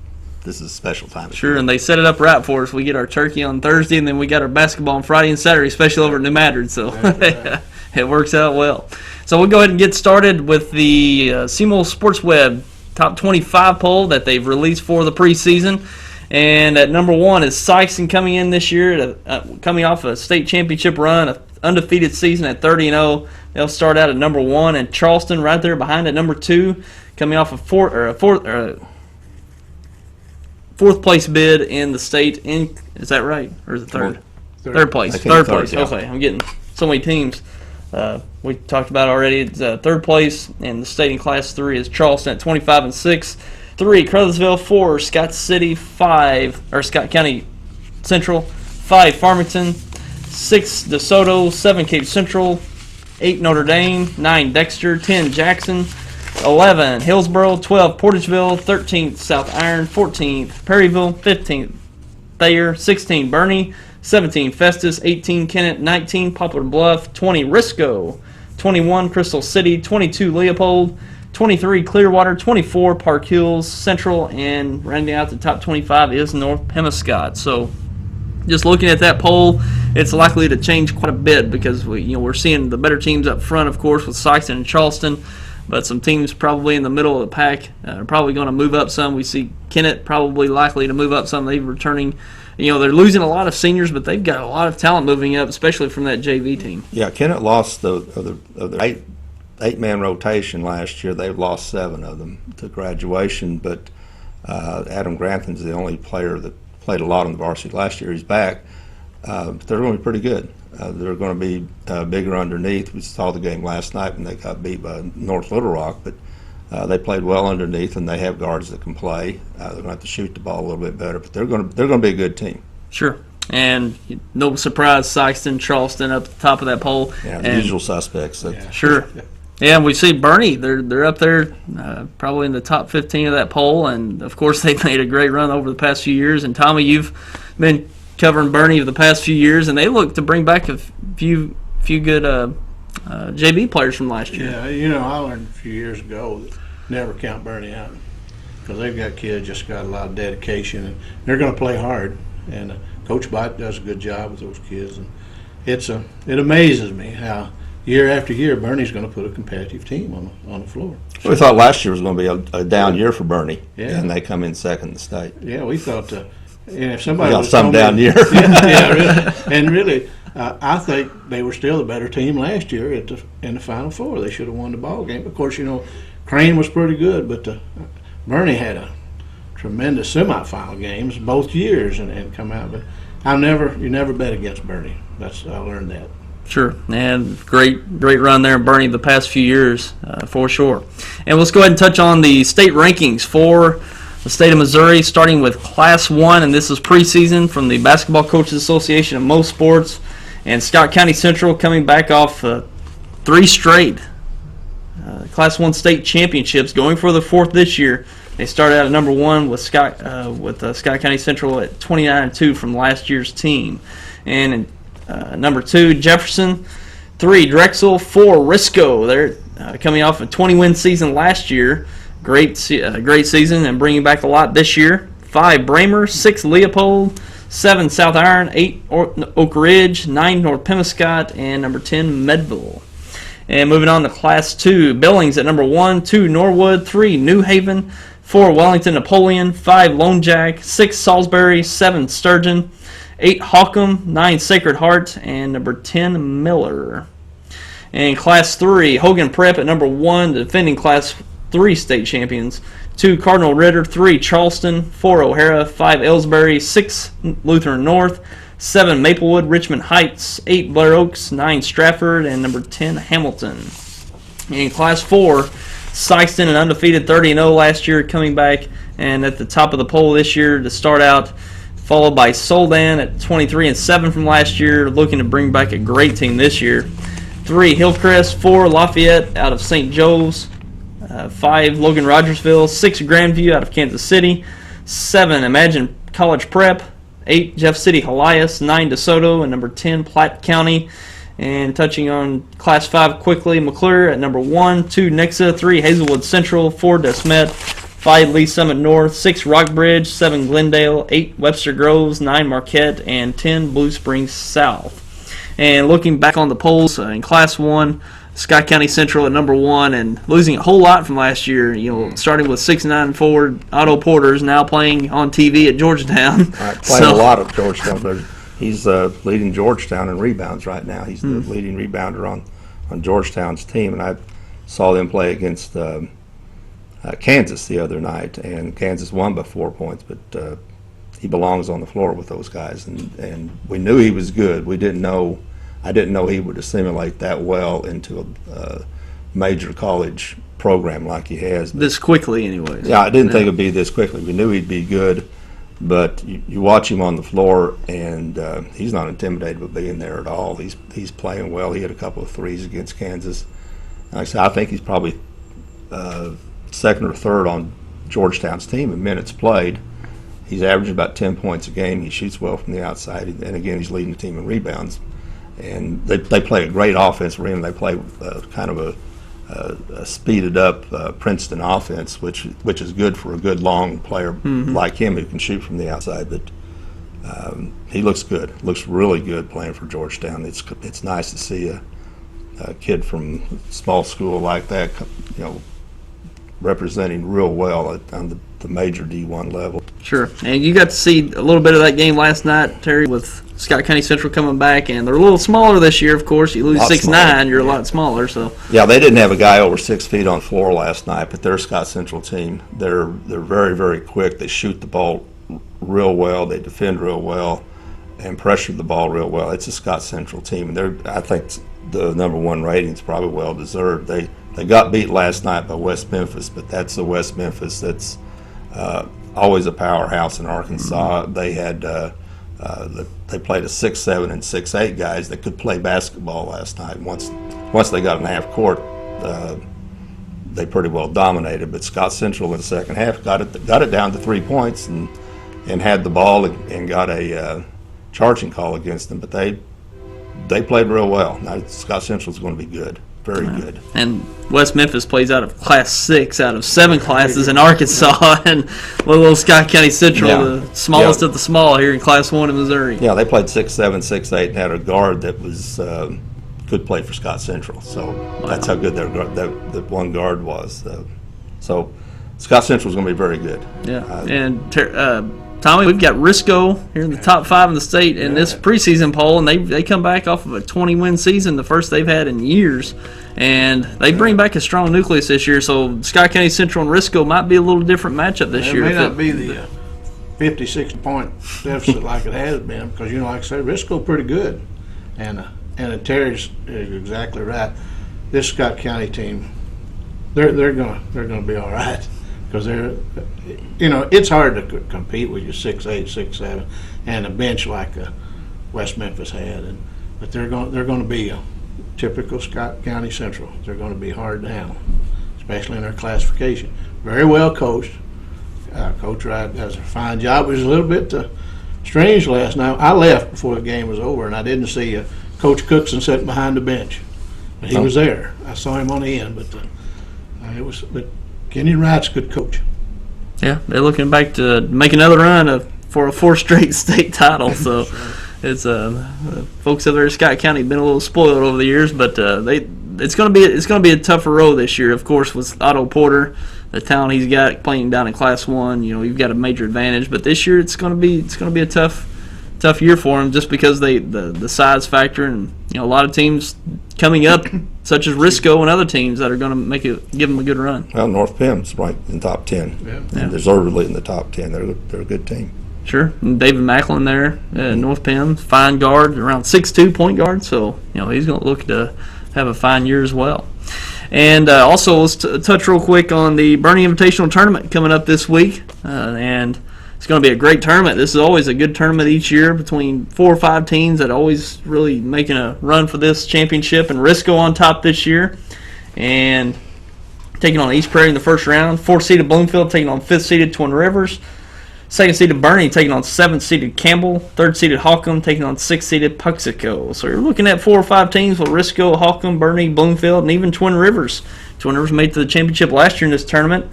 is a special time. Sure, and they set it up right for us. We get our turkey on Thursday, and then we got our basketball on Friday and Saturday, especially over at New Madrid, so it works out well. So we'll go ahead and get started with the Seymour Sports Web Top 25 poll that they've released for the preseason. And at number 1 is Sykeston coming in this year, coming off a state championship run, an undefeated season at 30-0. They'll start out at number 1, and Charleston right there behind at number 2, coming off a fourth place bid in the state. Is that right, or is it third? Third place. Third place. Yeah. Okay, I'm getting so many teams. We talked about already. It's third place in the state in Class 3 is Charleston at 25-6. 3, Crothersville. 4, Scott City. 5, or Scott County Central. 5, Farmington. 6, DeSoto. 7, Cape Central. 8, Notre Dame. 9, Dexter. 10, Jackson. 11, Hillsboro. 12, Portageville. 13th, South Iron. 14th, Perryville. 15th, Thayer. 16, Bernie. 17, Festus. 18, Kennett. 19, Poplar Bluff. 20, Risco. 21, Crystal City. 22, Leopold. 23, Clearwater. 24, Park Hills Central. And rounding out the top 25 is North Pemiscot. So just looking at that poll, it's likely to change quite a bit because we're seeing the better teams up front, of course, with Sykeston and Charleston. But some teams probably in the middle of the pack are probably going to move up some. We see Kennett probably likely to move up some. They're returning. They're losing a lot of seniors, but they've got a lot of talent moving up, especially from that JV team. Yeah, Kennett lost the eight-man rotation last year. They've lost 7 of them to graduation, but Adam Grantham's the only player that played a lot on the varsity last year. He's back. But they're going to be pretty good. They're going to be bigger underneath. We saw the game last night when they got beat by North Little Rock, but they played well underneath, and they have guards that can play. They're going to have to shoot the ball a little bit better, but they're going to be a good team. Sure. And no surprise, Sykeston, Charleston up at the top of that poll. Yeah, the usual suspects. Sure. Yeah, and we see Bernie. They're up there probably in the top 15 of that poll, and, of course, they've made a great run over the past few years. And, Tommy, you've been covering Bernie the past few years, and they look to bring back a few good JV players from last year. Yeah, I learned a few years ago that never count Bernie out because they've got kids just got a lot of dedication, and they're going to play hard. And Coach Bite does a good job with those kids, and it amazes me how year after year Bernie's going to put a competitive team on the floor. We thought last year was going to be a down year for Bernie, and they come in second in the state. Yeah, we thought. And if somebody got some down year, really. And really, I think they were still the better team last year in the Final Four. They should have won the ball game. Of course, Crane was pretty good, but Bernie had a tremendous semifinal games both years and come out. But you never bet against Bernie. I learned that. Sure, and great run there in Bernie the past few years for sure. And let's go ahead and touch on the state rankings for the state of Missouri, starting with Class 1, and this is preseason from the Basketball Coaches Association of most sports. And Scott County Central coming back off 3 straight Class 1 state championships, going for the 4th this year. They started out at number 1 with Scott County Central at 29-2 from last year's team. And number 2, Jefferson. 3, Drexel. 4, Risco. They're coming off a 20-win season last year. Great season and bringing back a lot this year. 5, Bramer. 6, Leopold. 7, South Iron. 8, Oak Ridge. 9, North Pemiscot. And number 10, Medville. And moving on to Class 2, Billings at number 1. 2, Norwood. 3, New Haven. 4, Wellington Napoleon. 5, Lone Jack. 6, Salisbury. 7, Sturgeon. 8, Hawcom. 9, Sacred Heart. And number 10, Miller. And Class 3, Hogan Prep at number 1, defending Class 3 state champions. 2, Cardinal Ritter. 3, Charleston. 4, O'Hara. 5, Ellsbury. 6, Lutheran North. 7, Maplewood. Richmond Heights. 8, Blair Oaks. 9, Stratford. And number 10, Hamilton. In Class 4, Sykeston, an undefeated 30-0 last year, coming back and at the top of the poll this year to start out, followed by Soldan at 23-7 from last year, looking to bring back a great team this year. 3, Hillcrest. 4, Lafayette out of St. Joe's. 5, Logan Rogersville. 6, Grandview out of Kansas City. 7, Imagine College Prep. 8, Jeff City Helias. 9, DeSoto. And number 10, Platte County. And touching on Class 5 quickly, McClure at number 1. 2, Nixa. 3, Hazelwood Central. 4, DeSmet. 5, Lee Summit North. 6, Rockbridge. 7, Glendale. 8, Webster Groves. 9, Marquette. And 10, Blue Springs South. And looking back on the polls, in Class 1, Scott County Central at number 1, and losing a whole lot from last year. Starting with 6'9" forward Otto Porter's now playing on TV at Georgetown. Playing a lot at Georgetown. He's leading Georgetown in rebounds right now. He's the leading rebounder on Georgetown's team, and I saw them play against Kansas the other night, and Kansas won by 4 points, but he belongs on the floor with those guys, and we knew he was good. I didn't know he would assimilate that well into a major college program like he has. This quickly, anyways. Yeah, I didn't think it would be this quickly. We knew he'd be good, but you watch him on the floor, and he's not intimidated by being there at all. He's playing well. He had a couple of threes against Kansas. Like I said, I think he's probably second or third on Georgetown's team in minutes played. He's averaging about 10 points a game. He shoots well from the outside, and again, he's leading the team in rebounds. And they play a great offense for him. They play kind of a speeded up Princeton offense, which is good for a good long player like him who can shoot from the outside. But he looks good. Looks really good playing for Georgetown. It's nice to see a kid from a small school like that, representing real well on the major D1 level. Sure. And you got to see a little bit of that game last night, Terry, with Scott County Central coming back, and they're a little smaller this year, of course. You lose 6'9", you're a lot smaller. So yeah, they didn't have a guy over 6 feet on the floor last night, but they're a Scott Central team. They're very, very quick. They shoot the ball real well. They defend real well and pressure the ball real well. It's a Scott Central team, and I think the number 1 rating is probably well deserved. They got beat last night by West Memphis, but that's the West Memphis that's always a powerhouse in Arkansas. They had they played a 6'7" and 6'8" guys that could play basketball last night. Once they got in half court, they pretty well dominated. But Scott Central in the second half got it down to 3 points and had the ball and got a charging call against them. But they played real well. Now Scott Central is going to be good. Very good. And West Memphis plays out of Class 6 out of 7 classes in Arkansas, and little Scott County Central, the smallest of the small here in Class 1 in Missouri. Yeah, they played 6'7", 6'8", and had a guard that was could play for Scott Central. So that's how good that one guard was. So Scott Central is going to be very good. Yeah, and Tommy, we've got Risco here in the top 5 in the state in this preseason poll, and they come back off of a 20-win season, the first they've had in years, and they bring back a strong nucleus this year. So Scott County Central and Risco might be a little different matchup this year. It may not be the 50-60 point deficit like it has been, because like I said, Risco pretty good, and Terry's is exactly right. This Scott County team, they're gonna be all right. Because it's hard to compete with your 6'8", 6'7", and a bench like West Memphis had. But they're going to be a typical Scott County Central. They're going to be hard to handle, especially in their classification. Very well coached. Coach Wright does a fine job. It was a little bit strange last night. I left before the game was over, and I didn't see Coach Cookson sitting behind the bench. But he was there. I saw him on the end, but Kenny Wright's a good coach. Yeah, they're looking back to make another run for a 4th straight state title. So it's folks over at Scott County have been a little spoiled over the years, but it's going to be a tougher road this year. Of course, with Otto Porter, the talent he's got playing down in Class 1, you've got a major advantage. But this year it's going to be a tough year for him, just because the size factor, and a lot of teams coming up, such as Risco and other teams that are going to give them a good run. Well, North Pim's right in the top 10, and deservedly in the top 10. They're a good team. Sure, and David Macklin there at North Pim, fine guard, around 6'2", point guard. So he's going to look to have a fine year as well. And also, let's touch real quick on the Bernie Invitational Tournament coming up this week. And it's going to be a great tournament. This is always a good tournament each year between 4 or 5 teams that are always really making a run for this championship. And Risco on top this year. And taking on East Prairie in the first round. 4th-seeded Bloomfield taking on 5th-seeded Twin Rivers. 2nd-seeded Bernie taking on 7th-seeded Campbell. 3rd-seeded Holcomb taking on 6th-seeded Puxico. So you're looking at 4 or 5 teams with Risco, Holcomb, Bernie, Bloomfield, and even Twin Rivers. Twin Rivers made it to the championship last year in this tournament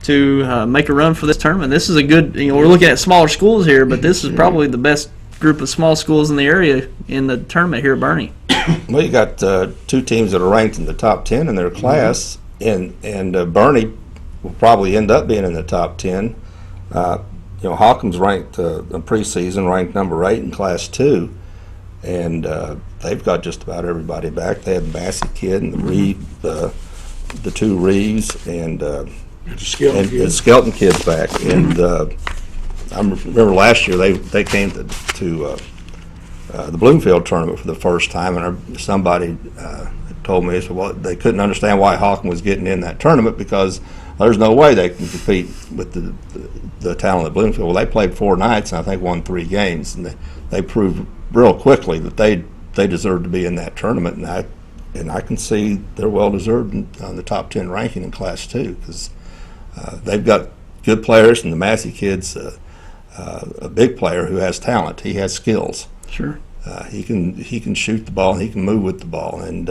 to make a run for this tournament. This is a good, we're looking at smaller schools here, but this is probably the best group of small schools in the area in the tournament here at Bernie. Well, you got 2 teams that are ranked in the top 10 in their class, and Bernie will probably end up being in the top 10. Holcomb's ranked in preseason, ranked number 8 in Class 2, and they've got just about everybody back. They had the Massey kid and the 2 Reeves and the Skelton kid's back. And I remember last year they came to the Bloomfield tournament for the first time, and somebody told me, they couldn't understand why Holcomb was getting in that tournament because there's no way they can compete with the talent of Bloomfield. Well, they played 4 nights and I think won 3 games, and they proved real quickly that they deserved to be in that tournament, and I can see they're well deserved on the top 10 ranking in Class 2 because they've got good players, and the Massey kid's a big player who has talent. He has skills. Sure. He can shoot the ball and he can move with the ball, and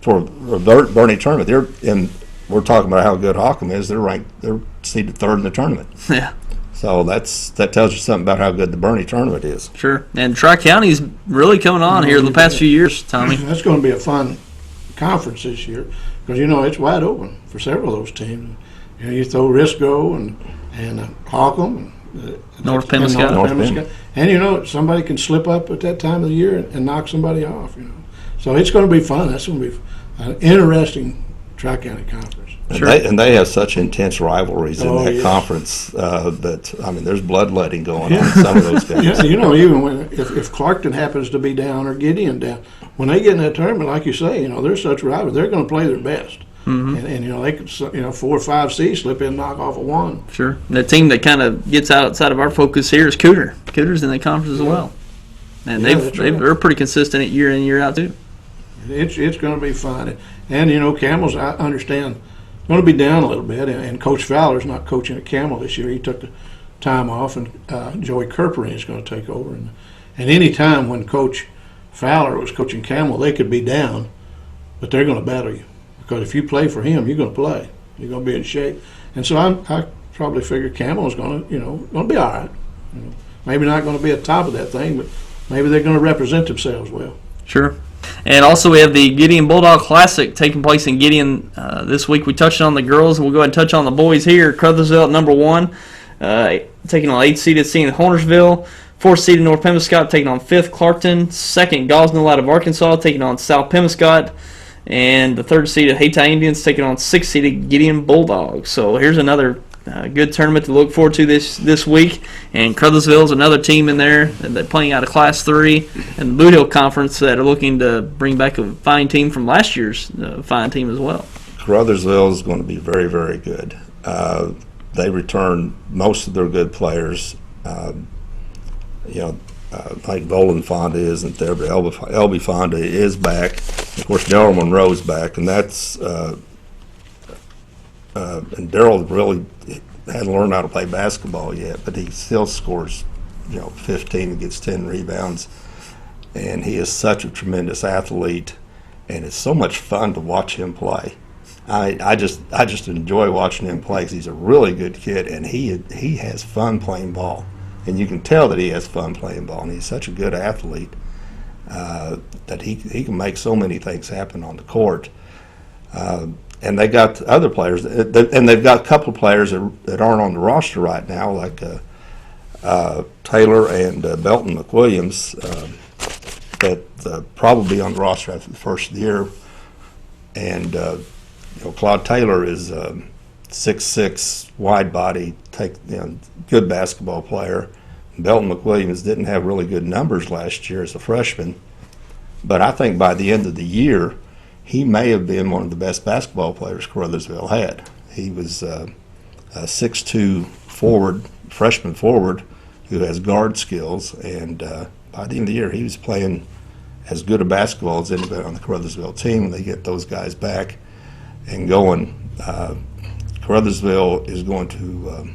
for a Bernie tournament, we're talking about how good Holcomb is. They're seeded 3rd in the tournament. Yeah. So that tells you something about how good the Bernie tournament is. Sure. And Tri-County's really coming on here the past few years, Tommy. That's going to be a fun conference this year because it's wide open for several of those teams. You throw Risco and Holcomb and North Pembescott. And somebody can slip up at that time of the year and knock somebody off. So it's going to be fun. That's going to be an interesting Tri-County conference. Sure. And they have such intense rivalries in that conference that, there's bloodletting going on in some of those games. Even if Clarkton happens to be down or Gideon down, when they get in that tournament, like you say, they're such rivals, they're going to play their best. Mm-hmm. And they could, 4 or 5 C's slip in and knock off a 1. Sure. And the team that kind of gets outside of our focus here is Cooter. Cooter's in the conference as well. And they're pretty consistent year in, year out, too. It's going to be fun. And, Camel's, I understand, going to be down a little bit. And Coach Fowler's not coaching at Camel this year. He took the time off, and Joey Kerperin is going to take over. And any time when Coach Fowler was coaching Camel, they could be down, but they're going to battle you. Because if you play for him, you're going to play. You're going to be in shape. And so I probably figure Camel is going to be all right. Maybe not going to be at the top of that thing, but maybe they're going to represent themselves well. Sure. And also we have the Gideon Bulldog Classic taking place in Gideon this week. We touched on the girls, and we'll go ahead and touch on the boys here. Crothersville at number 1, taking on 8th-seeded St. Hornersville. 4th-seeded North Pembescott taking on 5th Clarkton. 2nd Gosnell out of Arkansas taking on South Pembescott. And the 3rd-seeded Hayti Indians taking on 6th-seeded Gideon Bulldogs. So here's another good tournament to look forward to this week. And Crothersville is another team in there that's playing out of Class 3 and the Boot Hill Conference that are looking to bring back a fine team from last year's fine team as well. Crothersville is going to be very, very good. They return most of their good players. Like Volan Fonda isn't there, but Elby Fonda is back. Of course, Daryl Monroe's back, and that's and Daryl really hadn't learned how to play basketball yet, but he still scores, 15 and gets 10 rebounds, and he is such a tremendous athlete, and it's so much fun to watch him play. I just enjoy watching him play because he's a really good kid, and he has fun playing ball. And you can tell that he has fun playing ball, and he's such a good athlete that he can make so many things happen on the court. And they got other players, and they've got a couple of players that aren't on the roster right now, like Taylor and Belton McWilliams, that probably on the roster after the first year. And Claude Taylor is 6'6", wide body, good basketball player. Belton McWilliams didn't have really good numbers last year as a freshman, but I think by the end of the year he may have been one of the best basketball players Caruthersville had. He was a 6'2" forward, freshman forward, who has guard skills, and by the end of the year, he was playing as good a basketball as anybody on the Caruthersville team. When they get those guys back and going, Caruthersville is going to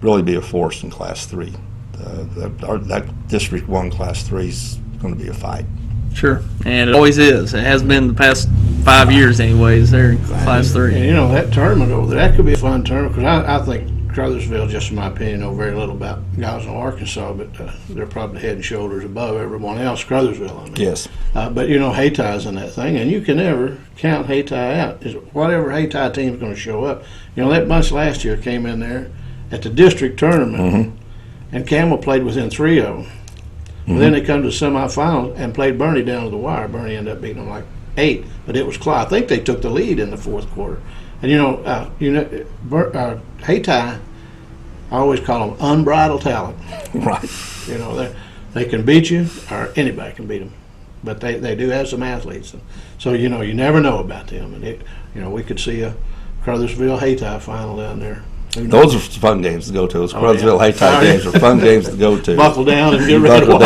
really be a force in Class 3. That District 1 Class 3 is going to be a fight. Sure, and it always is. It has been the past 5 years anyways. They're in Class 3. And, you know, that tournament over there, that could be a fun tournament, because I think Caruthersville, just in my opinion, know very little about guys in Arkansas, but they're probably head and shoulders above everyone else. Caruthersville, I mean. Yes. But, you know, Haytie's in that thing, and you can never count Haytie out. Whatever Haytie team's going to show up. You know, that bunch last year came in there at the district tournament, and Campbell played within 3 of them. But then they come to the semifinals and played Bernie down to the wire. Bernie ended up beating them like 8, but it was close. I think they took the lead in the fourth quarter. And Haytie, I always call them unbridled talent. Right. You know, they can beat you, or anybody can beat them, but they do have some athletes. So you know, you never know about them. And we could see a Caruthersville Haytie final down there. Those are fun games to go to. Those Caruthersville Haytie games are fun games to go to. Buckle down and get ready to watch.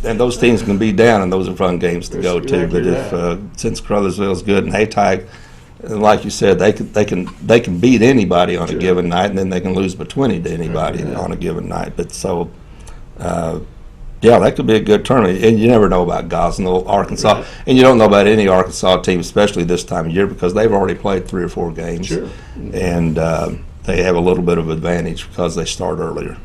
And those teams can be down, and those are fun games to go to. But since Caruthersville's good and Haytie, like you said, they can beat anybody on a given night, and then they can lose by 20 to anybody on a given night. But so, that could be a good tournament. And you never know about Gosnell, Arkansas, right. And you don't know about any Arkansas team, especially this time of year, because they've already played 3 or 4 games. Sure. And they have a little bit of advantage because they start earlier.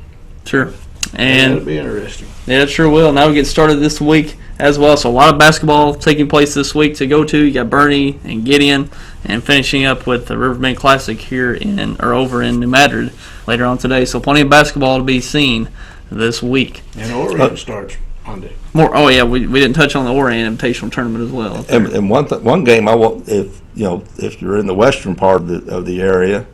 Sure. And it'll be interesting. Yeah, it sure will. Now we get started this week as well. So a lot of basketball taking place this week to go to. You got Bernie and Gideon, and finishing up with the Riverbend Classic here over in New Madrid later on today. So plenty of basketball to be seen this week. And Orion starts Monday. We didn't touch on the Orion Invitational Tournament as well. And one game I want, if you're in the western part of the area,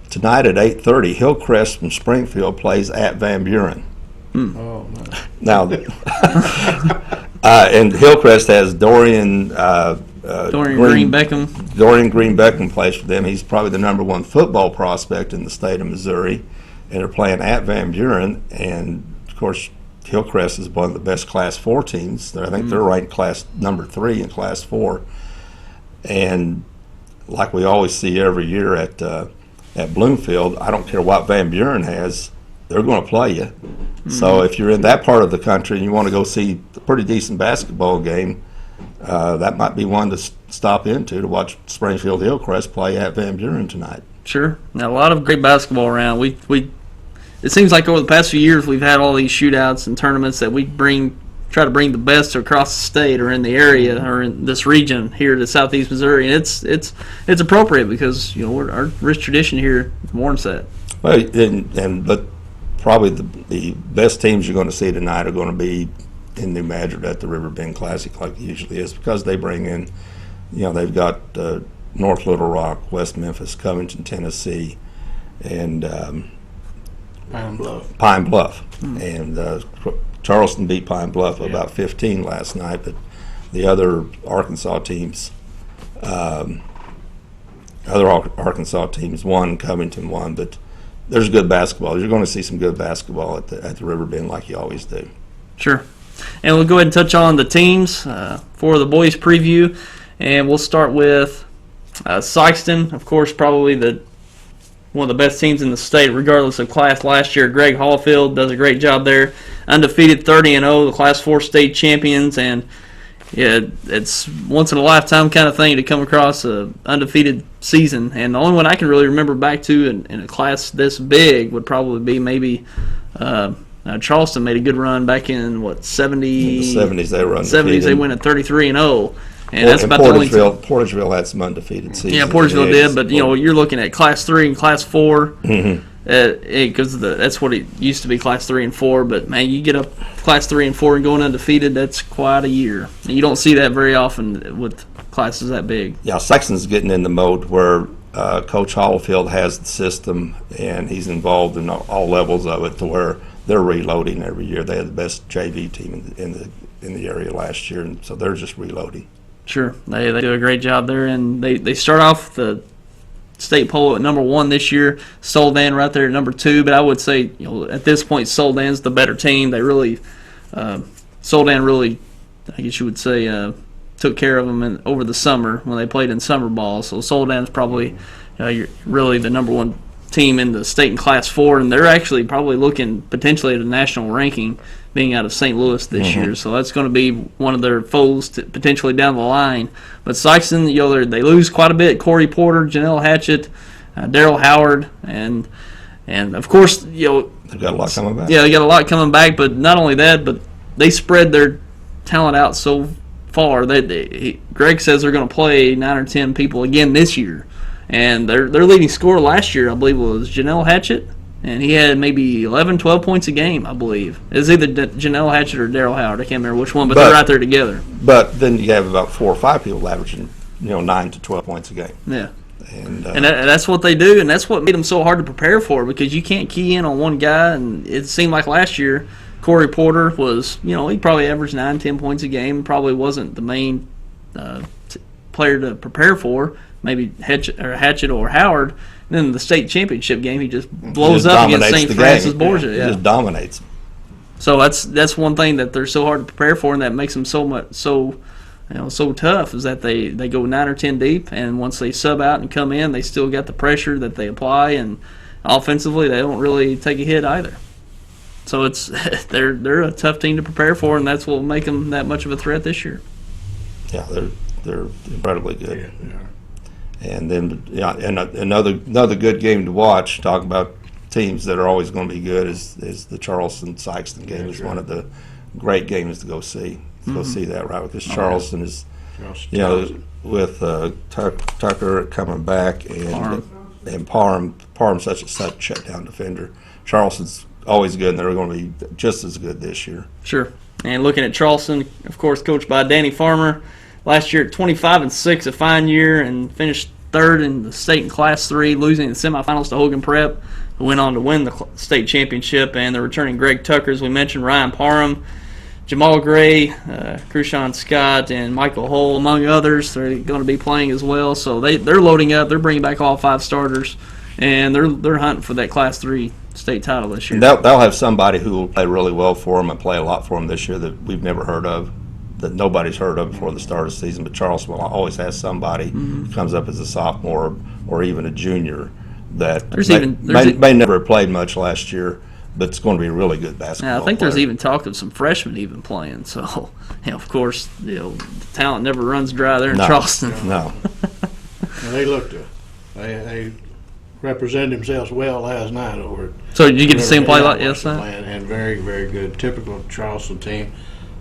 tonight at 8:30, Hillcrest from Springfield plays at Van Buren. Oh man! Now, and Hillcrest has Dorian Green Beckham. Dorian Green Beckham plays for them. He's probably the #1 football prospect in the state of Missouri, and they're playing at Van Buren. And of course, Hillcrest is one of the best Class 4 teams. I think they're ranked class #3 in Class 4. And like we always see every year at Bloomfield, I don't care what Van Buren has, they're going to play you. So if you're in that part of the country and you want to go see a pretty decent basketball game, that might be one to stop into to watch Springfield Hillcrest play at Van Buren tonight. Sure. Now, a lot of great basketball around. It seems like over the past few years we've had all these shootouts and tournaments that we try to bring the best across the state or in the area or in this region here to Southeast Missouri, and it's appropriate because our rich tradition here warrants that. Well, but probably the best teams you're going to see tonight are going to be in New Madrid at the Riverbend Classic, like it usually is, because they bring in, they've got North Little Rock, West Memphis, Covington, Tennessee, and Pine Bluff. And Charleston beat Pine Bluff about 15 last night, but the other Arkansas teams, won, Covington won, but there's good basketball. You're going to see some good basketball at the Riverbend like you always do. Sure. And we'll go ahead and touch on the teams for the boys preview, and we'll start with Sykeston, of course, probably one of the best teams in the state, regardless of class last year. Greg Hallfield does a great job there. Undefeated 30-0, the Class 4 state champions, and it's once in a lifetime kind of thing to come across an undefeated season. And the only one I can really remember back to in a class this big would probably be maybe Charleston made a good run back in 70s. In the 70s they were undefeated. 70s they went at 33-0. And that's about the only team. Portageville had some undefeated seasons. Yeah, Portageville did, but you're looking at Class 3 and Class 4 because that's what it used to be, Class 3 and 4. But man, you get up Class 3 and 4 and going undefeated, that's quite a year. And you don't see that very often with classes that big. Yeah, Sexton's getting in the mode where Coach Hallfield has the system, and he's involved in all levels of it to where they're reloading every year. They had the best JV team in the area last year, and so they're just reloading. Sure, they do a great job there, and they start off the state poll at number 1 this year. Soldan right there at number 2, but I would say at this point Soldan's the better team. They really Soldan really, I guess you would say, took care of them over the summer when they played in summer ball. So Soldan's probably really the number 1 team in the state in Class 4, and they're actually probably looking potentially at a national ranking being out of St. Louis this year. So that's going to be one of their foes potentially down the line. But Sikeston, they lose quite a bit. Corey Porter, Janelle Hatchett, Daryl Howard, and of course, they've got a lot coming back. Yeah, they got a lot coming back, but not only that, but they spread their talent out so far. Greg says they're going to play 9 or 10 people again this year. And their leading scorer last year, I believe, was Janelle Hatchett, and he had maybe 11, 12 points a game, I believe. It was either Janelle Hatchett or Daryl Howard. I can't remember which one, but they're right there together. But then you have about 4 or 5 people averaging, 9 to 12 points a game. Yeah. And that's what they do, and that's what made them so hard to prepare for, because you can't key in on one guy. And it seemed like last year Corey Porter was, he probably averaged 9, 10 points a game, probably wasn't the main player to prepare for. Maybe Hatchett or Howard. And then the state championship game, he just blows up against St. Francis Borgia. He just dominates. So that's one thing that they're so hard to prepare for, and that makes them so tough, is that they go 9 or 10 deep, and once they sub out and come in, they still got the pressure that they apply, and offensively they don't really take a hit either. So it's they're a tough team to prepare for, and that's what will make them that much of a threat this year. Yeah, they're incredibly good. Yeah. And then another good game to watch. Talk about teams that are always going to be good is the Charleston-Sikeston game. Is one of the great games to go see. Go see that, right? Because Charleston is, with Tucker coming back and Parham's such a shutdown defender. Charleston's always good, and they're going to be just as good this year. Sure. And looking at Charleston, of course, coached by Danny Farmer. Last year at 25-6, a fine year, and finished 3rd in the state in Class 3, losing the semifinals to Hogan Prep, who went on to win the state championship. And they're returning Greg Tucker, as we mentioned, Ryan Parham, Jamal Gray, Krushan Scott, and Michael Hull, among others. They're going to be playing as well. So they're loading up. They're bringing back all 5 starters, and they're hunting for that Class 3 state title this year. They'll have somebody who will play really well for them and play a lot for them this year that we've never heard of, that nobody's heard of before the start of the season. But Charleston always has somebody who comes up as a sophomore or even a junior that may never have played much last year, but it's going to be a really good basketball I think player. There's even talk of some freshmen even playing. So, of course, the talent never runs dry there in Charleston. No. They represented themselves well last night over it. So did you get to see them play like last night? And very, very good. Typical Charleston team.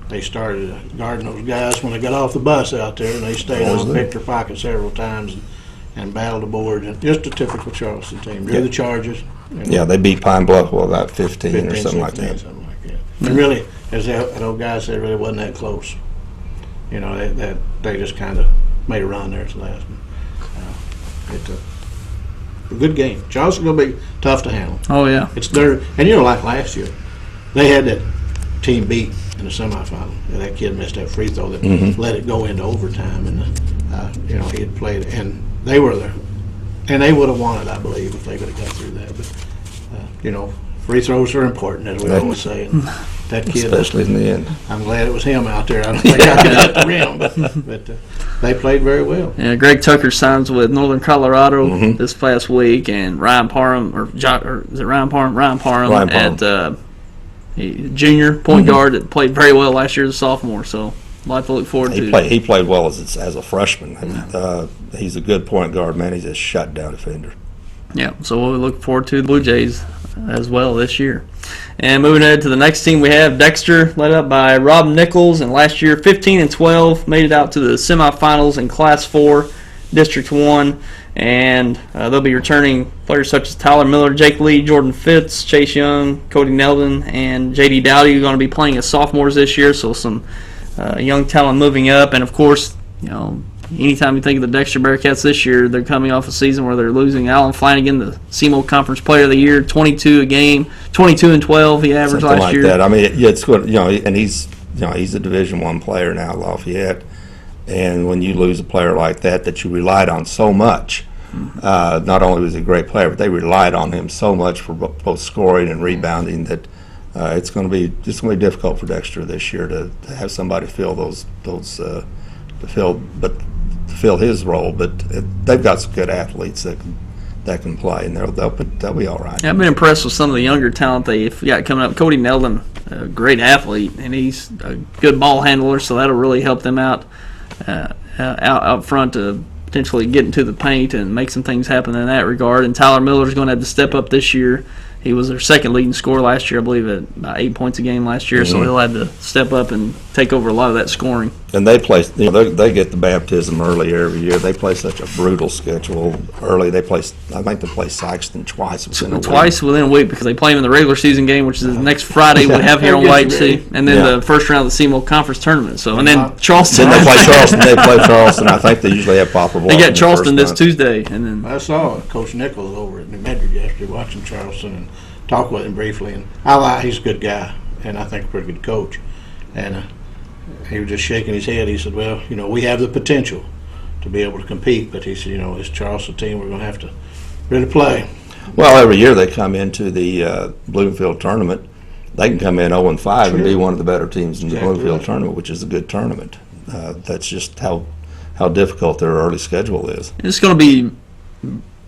They started guarding those guys when they got off the bus out there, and they stayed on, picked their pocket several times, and battled the board. And just a typical Charleston team. Drew the charges. They beat Pine Bluff about 15 or something like that. And really, as that old guy said, it really wasn't that close. They just kind of made a run there at the last one. It's a good game. Charleston's going to be tough to handle. Oh, yeah. It's their, and like last year, they had that team beat in the semifinal. And that kid missed that free throw that let it go into overtime, and he had played, and they were there, and they would have won it, I believe, if they would have got through that. But free throws are important, as we always say. And that kid, especially in the end. I'm glad it was him out there. I don't think I could hit the rim, but they played very well. Yeah, Greg Tucker signs with Northern Colorado this past week, and Ryan Parham, is it Ryan Parham? Ryan Parham at junior point guard that played very well last year as a sophomore. So a lot to look forward to. He played well as a freshman. He's a good point guard, man. He's a shutdown defender. Yeah, so we'll look forward to the Blue Jays as well this year. And moving ahead to the next team, we have Dexter, led up by Rob Nichols, and last year 15-12, made it out to the semifinals in Class 4, District 1, and they'll be returning players such as Tyler Miller, Jake Lee, Jordan Fitz, Chase Young, Cody Neldon, and J.D. Dowdy, who are going to be playing as sophomores this year, so some young talent moving up. And, of course, anytime you think of the Dexter Bearcats this year, they're coming off a season where they're losing Alan Flanagan, the SEMO Conference Player of the Year, 22 a game, 22-12 he averaged something last year. That. I mean, it's good, and he's a Division I player now, Lafayette. And when you lose a player like that you relied on so much, not only was he a great player, but they relied on him so much for both scoring and rebounding that it's going to be difficult for Dexter this year to have somebody fill to fill his role. But they've got some good athletes that can play, and they'll be all right. Yeah, I've been impressed with some of the younger talent they've got coming up. Cody Neldon, a great athlete, and he's a good ball handler, so that'll really help them out front to potentially get into the paint and make some things happen in that regard. And Tyler Miller's going to have to step up this year. He was their second leading scorer last year, I believe, at about 8 points a game last year. So he'll have to step up and take over a lot of that scoring. And they play, they get the baptism early every year. They play such a brutal schedule early. I think they play Sykeston twice within a week because they play them in the regular season game, which is the next Friday we have here on White Sea, and then the first round of the CMO Conference Tournament. So and then Charleston. Then they play Charleston. They play Charleston. I think they usually have Poplar. They got Charleston this Tuesday, and then I saw Coach Nichols over at New Medford yesterday watching Charleston and talked with him briefly, and he's a good guy, and I think a pretty good coach. And he was just shaking his head. He said, "Well, we have the potential to be able to compete, but he said, this Charleston team, we're going to have to really play." Well, every year they come into the Bloomfield tournament. They can come in 0-5 and be one of the better teams in the Bloomfield tournament, which is a good tournament. That's just how difficult their early schedule is. It's going to be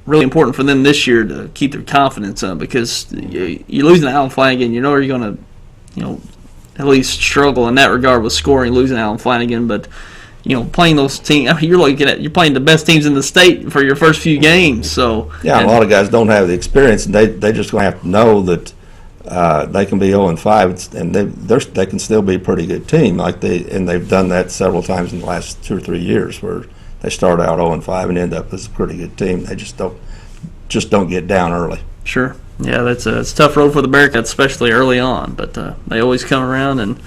really important for them this year to keep their confidence up, because you're losing Alan Flanagan. You're going to, at least struggle in that regard with scoring, losing Alan Flanagan. But playing those teams, you're playing the best teams in the state for your first few games. So a lot of guys don't have the experience, and they just going to have to know that they can be 0-5, and they can still be a pretty good team. They've done that several times in the last 2 or 3 years, where they start out 0-5 and end up as a pretty good team. They just don't get down early. Sure. Yeah, it's a tough road for the Bearcats, especially early on. But they always come around and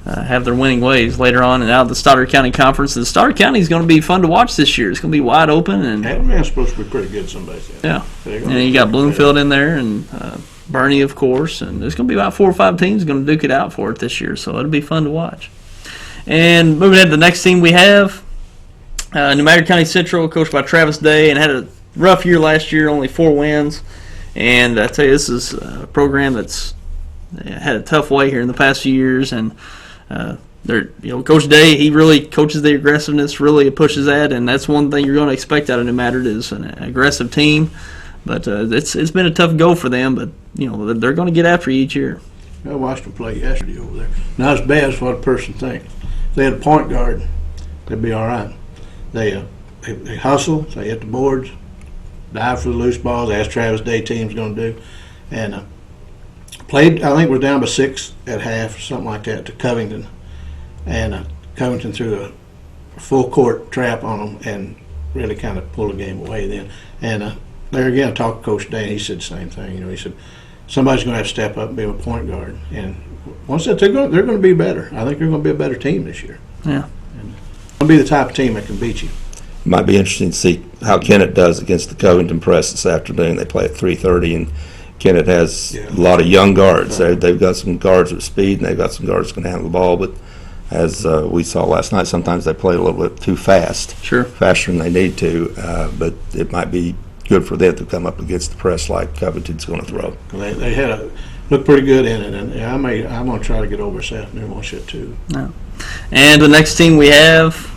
have their winning ways later on. And out of the Stoddard County Conference, the Stoddard County is going to be fun to watch this year. It's going to be wide open. And Adam's supposed to be pretty good some days. Yeah. And you got Bloomfield in there and Bernie, of course. And there's going to be about 4 or 5 teams going to duke it out for it this year. So it'll be fun to watch. And moving ahead to the next team we have, New Madrid County Central, coached by Travis Day, and had a rough year last year, only 4 wins. And I tell you, this is a program that's had a tough way here in the past few years. And Coach Day, he really coaches the aggressiveness, really pushes that, and that's one thing you're going to expect out of New Madrid is an aggressive team. But it's been a tough go for them. But they're going to get after you each year. I watched them play yesterday over there. Not as bad as what a person thinks. If they had a point guard, they'd be all right. They hustle, they hit the boards, dive for the loose balls, as Travis Day team's going to do. And played, I think we're down by 6 at half, something like that, to Covington. And Covington threw a full court trap on them and really kind of pulled the game away then. And there again, I talked to Coach Day, and he said the same thing. He said, somebody's going to have to step up and be a point guard. And once that, they're going to be better. I think they're going to be a better team this year. Yeah. They'll be the type of team that can beat you. Might be interesting to see how Kennett does against the Covington Press this afternoon. They play at 3:30, and Kennett has a lot of young guards. They've got some guards with speed, and they've got some guards that can handle the ball. But as we saw last night, sometimes they play a little bit too fast, faster than they need to. But it might be good for them to come up against the press like Covington's going to throw. They had looked pretty good in it, and I'm going to try to get over this afternoon. Watch it too. No. And the next team we have,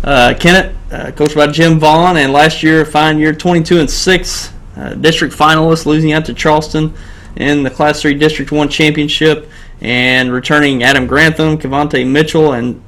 Kennett, coached by Jim Vaughn, and last year, fine year, 22-6, district finalist, losing out to Charleston in the Class 3 District 1 championship, and returning Adam Grantham, Cavante Mitchell, and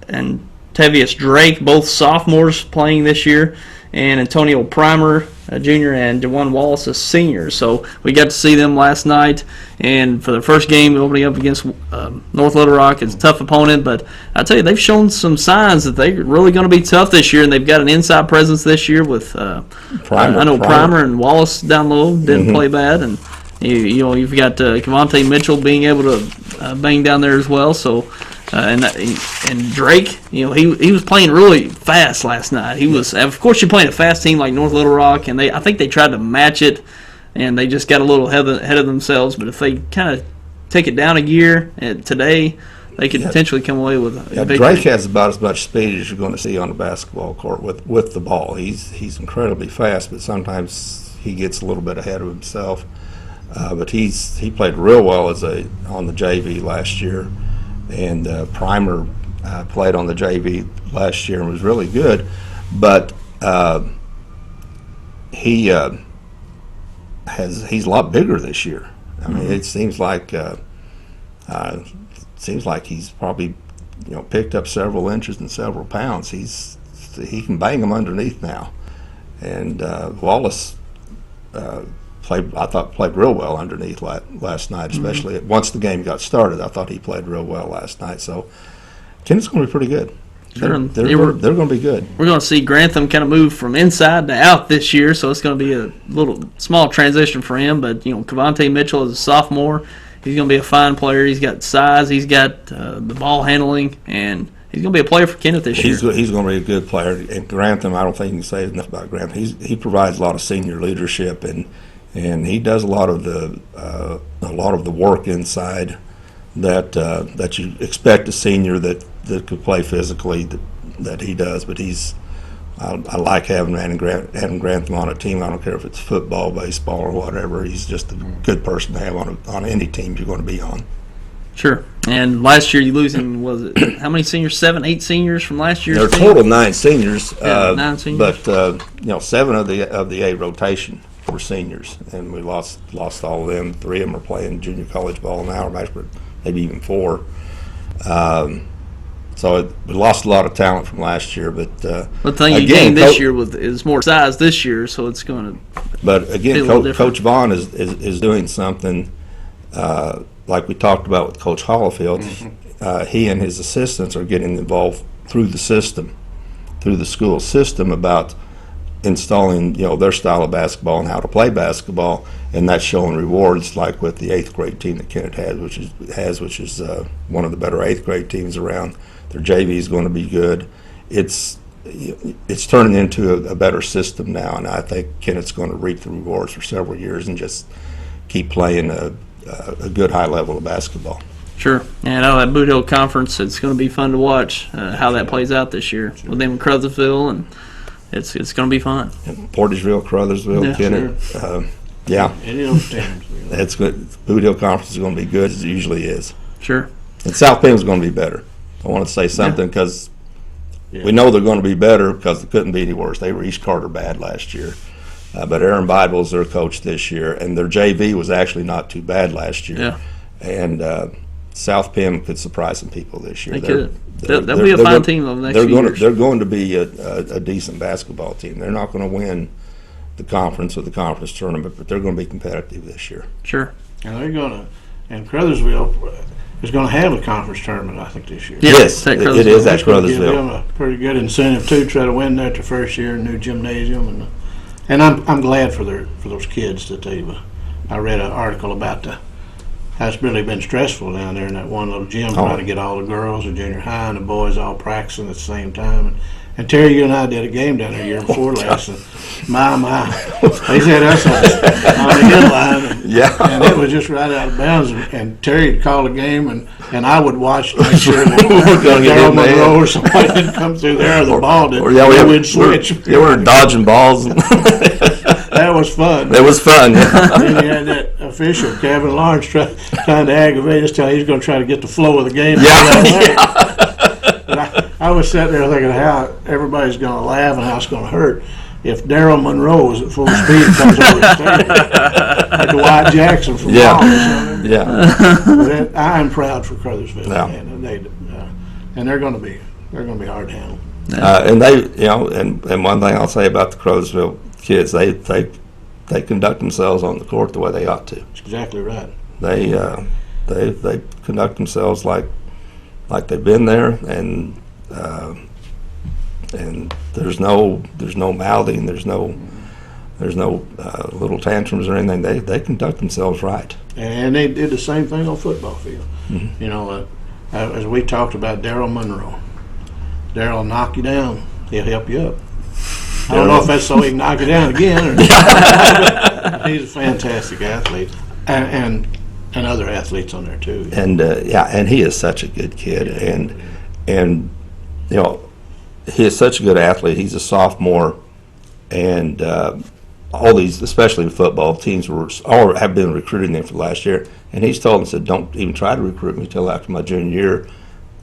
Tevius Drake, both sophomores playing this year, and Antonio Primer, a junior, and DeJuan Wallace, a senior. So we got to see them last night, and for the first game opening up against North Little Rock, it's a tough opponent, but I tell you, they've shown some signs that they're really going to be tough this year, and they've got an inside presence this year with Primer and Wallace down low didn't play bad, and you've got Cavante Mitchell being able to bang down there as well. So and Drake, he was playing really fast last night. He was, of course, you're playing a fast team like North Little Rock, and I think they tried to match it, and they just got a little ahead of themselves. But if they kind of take it down a gear today, they could potentially come away with a victory. Drake has about as much speed as you're going to see on a basketball court with the ball. He's incredibly fast, but sometimes he gets a little bit ahead of himself. But he played real well on the JV last year, and Primer played on the JV last year and was really good. But he's a lot bigger this year. I mean, it seems like he's probably picked up several inches and several pounds. He can bang them underneath now, and Wallace played real well underneath last night, especially once the game got started. I thought he played real well last night. So Kennett's going to be pretty good. Sure. They're going to be good. We're going to see Grantham kind of move from inside to out this year, so it's going to be a little small transition for him. But Kavonte Mitchell is a sophomore. He's going to be a fine player. He's got size. He's got the ball handling, and he's going to be a player for Kenneth this year. He's going to be a good player. And Grantham, I don't think you can say enough about Grantham. He provides a lot of senior leadership, and he does a lot of the work inside that you expect a senior that could play physically that he does. But I like having Adam Grantham on a team. I don't care if it's football, baseball, or whatever. He's just a good person to have on any team you're going to be on. Sure. And last year you losing, was it how many seniors? 7, 8 seniors from last year's There are team? total 9 seniors. 9 seniors. But 7 of the 8 rotation were seniors, and we lost all of them. 3 of them are playing junior college ball now, or maybe even 4. So we lost a lot of talent from last year, but the thing you gained this year is more size this year, so it's going to. But again, Coach Vaughn is doing something like we talked about with Coach Hollifield. He and his assistants are getting involved through the system, through the school system, about installing their style of basketball and how to play basketball, and that's showing rewards, like with the 8th grade team that Kennett has, which is one of the better 8th grade teams around. Their JV is going to be good. It's turning into a better system now, and I think Kennett's going to reap the rewards for several years and just keep playing a good high level of basketball. Sure. And that Boot Hill Conference, it's going to be fun to watch how that plays out this year with them in Crothersville, and it's going to be fun. And Portageville, Crothersville, Kennett. Sure. Yeah. Any of those teams. That's good. Boot Hill Conference is going to be good, as it usually is. Sure. And South Bend is going to be better. I want to say something because we know they're going to be better because they couldn't be any worse. They were East Carter bad last year. But Aaron Bible's their coach this year, and their JV was actually not too bad last year. Yeah. And South Penn could surprise some people this year. They could. They'll be a fine team over the next few years. They're going to be a decent basketball team. They're not going to win the conference or the conference tournament, but they're going to be competitive this year. Sure. And they're going to, and Crothersville is going to have a conference tournament, I think, this year. Yes, it is at Crothersville. Give them a pretty good incentive to try to win that the first year, new gymnasium, and I'm glad for those kids that I read an article about how it's really been stressful down there in that one little gym trying to get all the girls at junior high and the boys all practicing at the same time. And Terry, you and I did a game down there year before last, and my, they had us on the end line, and it was just right out of bounds. And Terry would call a game, and I would watch to make sure that Darryl Monroe or somebody didn't come through there, or the ball didn't. We'd switch. They were dodging balls. That was fun. It was fun. Then you had that official, Kevin Lawrence, trying to aggravate us, telling he was going to try to get the flow of the game. But I was sitting there thinking how everybody's going to laugh and how it's going to hurt if Darryl Monroe was at full speed and comes over the stadium, like Dwight Jackson from Ball. Yeah. I'm proud for Crothersville, and they're going to be hard to handle. And they, and one thing I'll say about the Crothersville kids, they conduct themselves on the court the way they ought to. That's exactly right. They conduct themselves like they've been there, and there's no mouthing, there's no little tantrums or anything. They conduct themselves right. And they did the same thing on football field. Mm-hmm. As we talked about Darryl Monroe, Darryl will knock you down. He'll help you up. I don't know if that's so he can knock you down again. He's a fantastic athlete, and And other athletes on there too. And and he is such a good kid, and you know, he is such a good athlete. He's a sophomore, and all these, especially in football, teams have been recruiting him for the last year. And he's told them, said, don't even try to recruit me till after my junior year.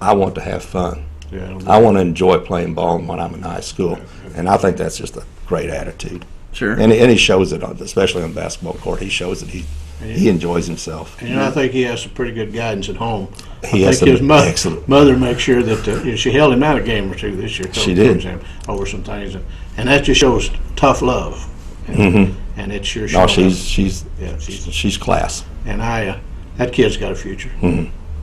I want to have fun. Yeah, I want to enjoy playing ball when I'm in high school, and I think that's just a great attitude. Sure. And he shows it, especially on the basketball court. He shows that he enjoys himself. And I think he has some pretty good guidance at home. He I has think his excellent. mother makes sure that she held him out a game or two this year. She did. Over some things, and that just shows tough love. And it sure shows. No, she's class. And that kid's got a future.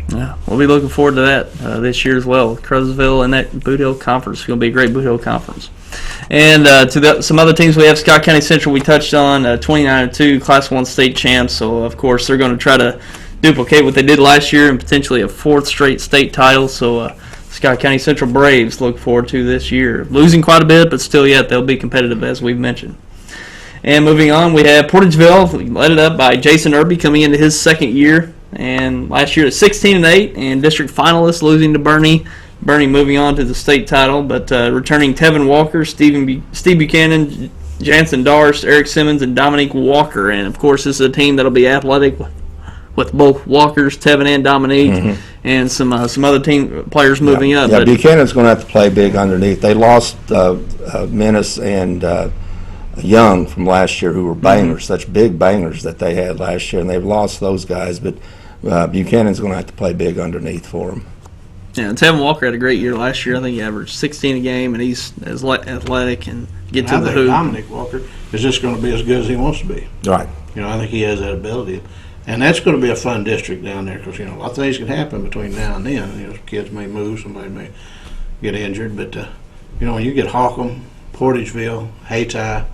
Yeah, we'll be looking forward to that this year as well. Crosville and that Boot Hill Conference. It's going to be a great Boot Hill Conference. And some other teams we have, Scott County Central we touched on, 29-2 Class 1 state champs. So, of course, they're going to try to duplicate what they did last year and potentially a fourth straight state title. So, Scott County Central Braves look forward to this year. Losing quite a bit, but still yet they'll be competitive as we've mentioned. And moving on, we have Portageville, led up by Jason Irby coming into his second year. And last year at 16-8 and district finalists, losing to Bernie. Bernie moving on to the state title, but returning Tevin Walker, Steve Buchanan, Jansen Darst, Eric Simmons, and Dominique Walker. And of course, this is a team that'll be athletic with both Walkers, Tevin and Dominique, and some other team players moving up. Yeah, Buchanan's going to have to play big underneath. They lost Menace and Young from last year, who were bangers, such big bangers that they had last year, and they've lost those guys. But Buchanan's going to have to play big underneath for them. Yeah, and Tevin Walker had a great year last year. I think he averaged 16 a game, and he's as athletic and get to the hoop. Dominic Walker is just going to be as good as he wants to be. Right. You know, I think he has that ability. And that's going to be a fun district down there because, you know, a lot of things can happen between now and then. You know, kids may move, somebody may get injured. But, you know, when you get Hawcom, Portageville, Hayti,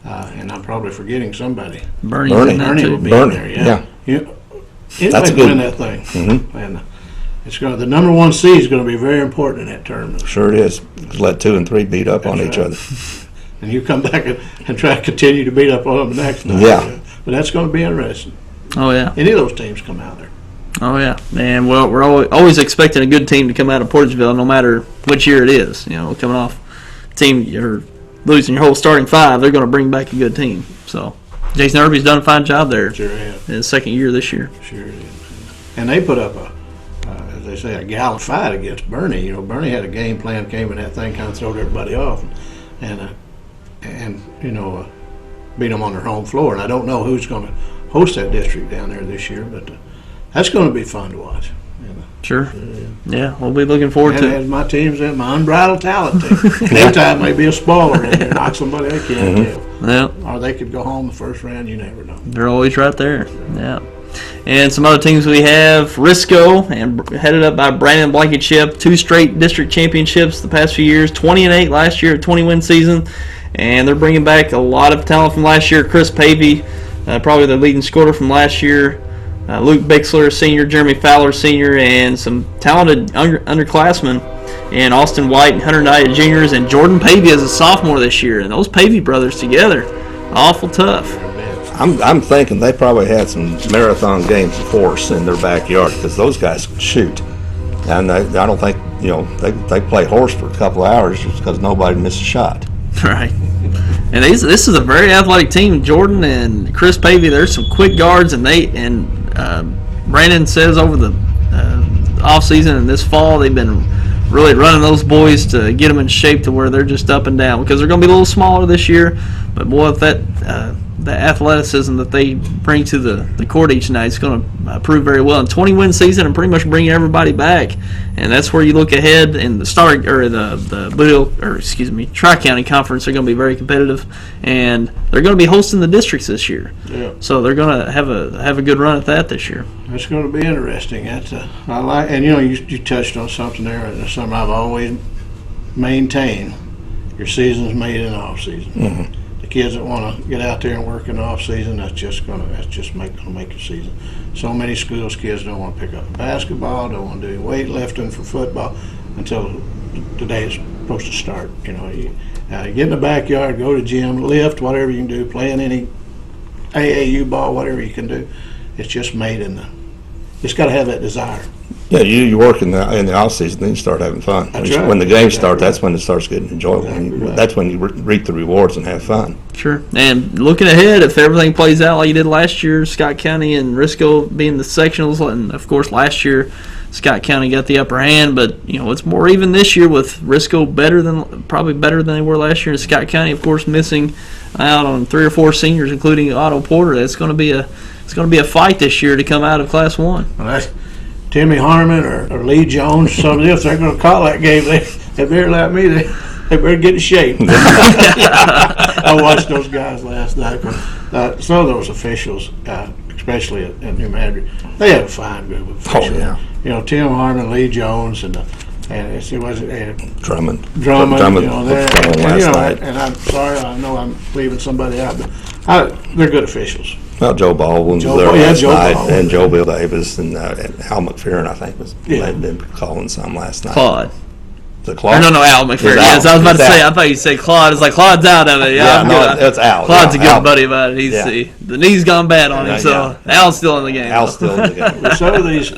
and I'm probably forgetting somebody. Bernie will be in there, yeah. Anybody can win that thing. And it's going. The number one seed is going to be very important in that tournament. Sure it is. Let 2 and 3 beat up on each other. And you come back and try to continue to beat up on them the next night. Yeah. But that's going to be interesting. Oh, yeah. Any of those teams come out there. Oh, yeah. And, well, we're always expecting a good team to come out of Portageville no matter which year it is. You know, coming off team, you're losing your whole starting 5, they're going to bring back a good team. So, Jason Irby's done a fine job there. Sure have. In his second year this year. Sure is. And they put up as they say, a gallant fight against Bernie. You know, Bernie had a game plan, came in that thing, kind of throwed everybody off, and you know, beat them on their home floor. And I don't know who's going to host that district down there this year, but that's going to be fun to watch. Sure. Yeah, we'll be looking forward to it. And my team's in my unbridled talent team. Anytime may be a spoiler in there, knock somebody they can't tell. Yeah. Or they could go home the first round, you never know. They're always right there. Yeah. And some other teams we have, Risco, and headed up by Brandon Blankenship, 2 straight district championships the past few years, 20-8 last year, a 20-win season, and they're bringing back a lot of talent from last year. Chris Pavey, probably their leading scorer from last year, Luke Bixler, senior, Jeremy Fowler, senior, and some talented underclassmen, and Austin White and Hunter Knight, juniors, and Jordan Pavey as a sophomore this year. And those Pavey brothers together, awful tough. I'm thinking they probably had some marathon games of force in their backyard because those guys could shoot. And I don't think, you know, they play horse for a couple of hours just because nobody missed a shot. Right. And this is a very athletic team. Jordan and Chris Pavey, there's some quick guards, and Brandon says over the off season and this fall they've been really running those boys to get them in shape to where they're just up and down because they're going to be a little smaller this year. But boy, if the athleticism that they bring to the court each night is going to prove very well. And 20-win season and pretty much bringing everybody back. And that's where you look ahead in the Tri-County Conference. They're going to be very competitive, and they're going to be hosting the districts this year. Yeah. So they're going to have a good run at that this year. That's going to be interesting. I like, and you know, you touched on something there, and it's something I've always maintained. Your season's made in the off season. Mm-hmm. The kids that want to get out there and work in the off season, that's gonna make the season. So many schools, kids don't want to pick up basketball, don't want to do weightlifting for football until the day it's supposed to start. You know, you get in the backyard, go to the gym, lift, whatever you can do, play in any AAU ball, whatever you can do, it's just made in the. It's got to have that desire. Yeah, you work in the off season, then you start having fun. That's right. When the games start, that's when it starts getting enjoyable. Right. That's when you reap the rewards and have fun. Sure. And looking ahead, if everything plays out like you did last year, Scott County and Risco being the sectionals, and of course last year Scott County got the upper hand, but it's more even this year with Risco probably better than they were last year, and Scott County, of course, missing out on 3 or 4 seniors, including Otto Porter. It's going to be a fight this year to come out of Class 1. Well, that's Timmy Harmon or Lee Jones, somebody else, they're going to call that game. They better like me. They better get in shape. I watched those guys last night. Some of those officials, especially at New Madrid, they have a fine group of officials. Oh, yeah. Tim Harmon, Lee Jones, and it was Drummond. Last night. And I'm sorry, I know I'm leaving somebody out, but they're good officials. Well, Joe Baldwin was there last night, and Joe Bill Davis, and Al McPherson, I think, had been calling some last night. Claude. The Claude? No, Al McPherson. Yes, I was about to say. I thought you said Claude. It's like Claude's out of it. It's Al. Claude's a good buddy about it. The knee's gone bad on him, so Al's still in the game. Al's still in the game. Well, some of these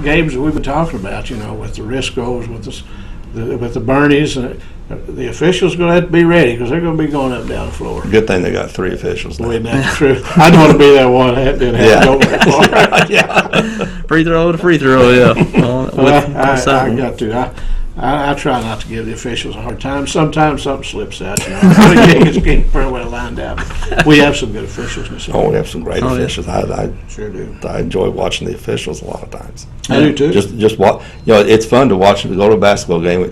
games that we've been talking about, with the Riscos, with the Bernies, the officials are going to have to be ready because they're going to be going up and down the floor. Good thing they got 3 officials now. Isn't that true? I don't want to be that one that didn't have to go back. Yeah. Free throw to free throw, yeah. I got to. I try not to give the officials a hard time. Sometimes something slips out. The game's getting pretty well lined out. We have some good officials in this area. Oh, we have some great officials. I sure do. I enjoy watching the officials a lot of times. I do too. Just watch. It's fun to watch them go to a basketball game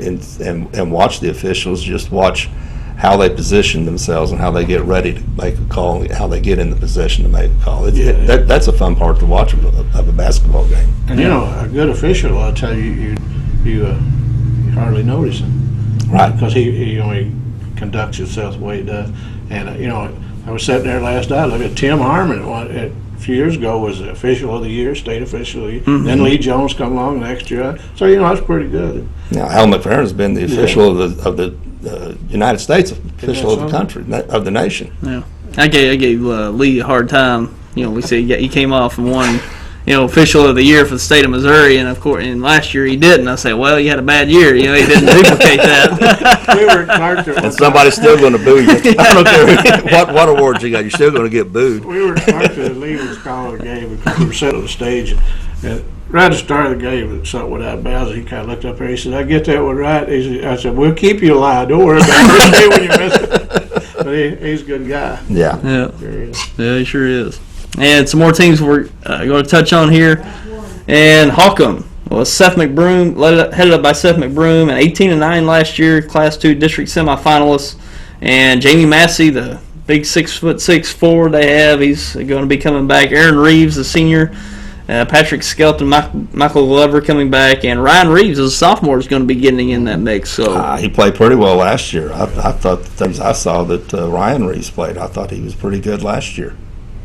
and watch the officials. Just watch how they position themselves and how they get ready to make a call, and how they get in the position to make a call. That's a fun part to watch of a basketball game. And a good official, I'll tell you, you hardly notice him, right? Because he conducts himself the way he does. And I was sitting there last night looking at Tim Harmon. A few years ago was the official of the year, state official of the year. Mm-hmm. Then Lee Jones come along next year. So that's pretty good. Now Al McPherson has been the official of the United States official of the country, of the nation. Yeah, I gave Lee a hard time. We said he came off and won. Official of the year for the state of Missouri, and of course, last year he didn't. I said, well, you had a bad year. He didn't duplicate that. We were at Clarksville. And somebody's still going to boo you. I don't care what awards you got. You're still going to get booed. We were at Clarksville, and Lee was calling the game because we were sitting on the stage. And right at the start of the game, something without bounds, he kind of looked up there. He said, I get that one right. I said, we'll keep you alive. Don't worry about it when you miss it. But he's a good guy. Yeah. Yeah, he sure is. And some more teams we're going to touch on here. And Holcomb was Seth McBroom, headed up by Seth McBroom, and 18-9 last year, Class 2 district semifinalists. And Jamie Massey, the big 6'6" forward they have, he's going to be coming back. Aaron Reeves, the senior. Patrick Skelton, Michael Glover coming back, and Ryan Reeves, as a sophomore, is going to be getting in that mix. So he played pretty well last year. I thought the things I saw that Ryan Reeves played, I thought he was pretty good last year.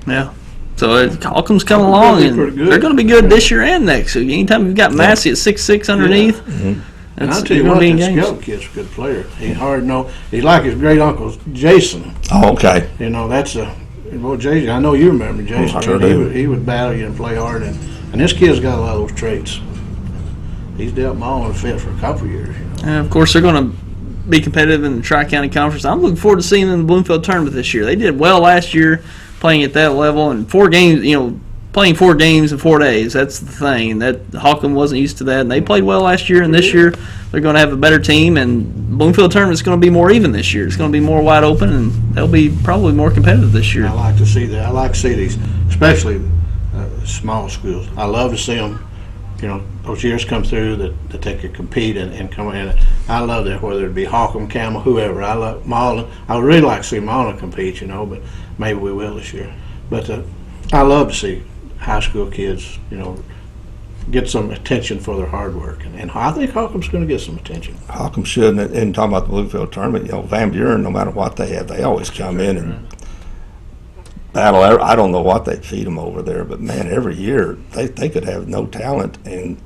Yeah. So Holcomb's coming along, and they're going to be good this year and next. So anytime you've got Massey at 6'6" underneath, and I'll tell you what, that Skelton kid's a good player. He's hard to know. He's like his great uncle Jason. Oh, okay. That's Jason. I know you remember Jason. I sure do. He would battle you and play hard, and this kid's got a lot of those traits. He's dealt them all in the fit for a couple of years. And of course, they're going to be competitive in the Tri-County Conference. I'm looking forward to seeing them in the Bloomfield tournament this year. They did well last year, playing at that level, and 4 games, playing 4 games in 4 days. That's the thing. That Holcomb wasn't used to that, and they played well last year. And this year, they're going to have a better team. And Bloomfield tournament's going to be more even this year. It's going to be more wide open, and they'll be probably more competitive this year. I like to see that. I like to see these, especially small schools. I love to see them. Those years come through that they could compete and come in. I love that, whether it be Holcomb, Camel, whoever. I love Malden. I would really like to see Malden compete, but maybe we will this year. But I love to see high school kids, get some attention for their hard work. And I think Holcomb's going to get some attention. Holcomb should. And talking about the Bloomfield tournament, Van Buren, no matter what they have, they always come in and battle. I don't know what they feed them over there, but man, every year they could have no talent and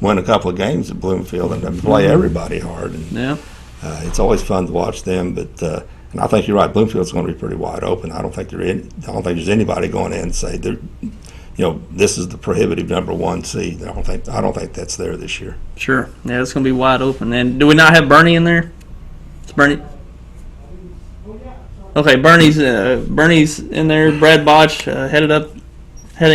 win a couple of games at Bloomfield and play everybody hard. And, it's always fun to watch them. But And I think you're right. Bloomfield's going to be pretty wide open. I don't think there's anybody going in and say this is the prohibitive number 1 seed. I don't think that's there this year. Sure. Yeah, it's going to be wide open. And do we not have Bernie in there? Is Bernie? Okay, Bernie's in there. Brad Botch heading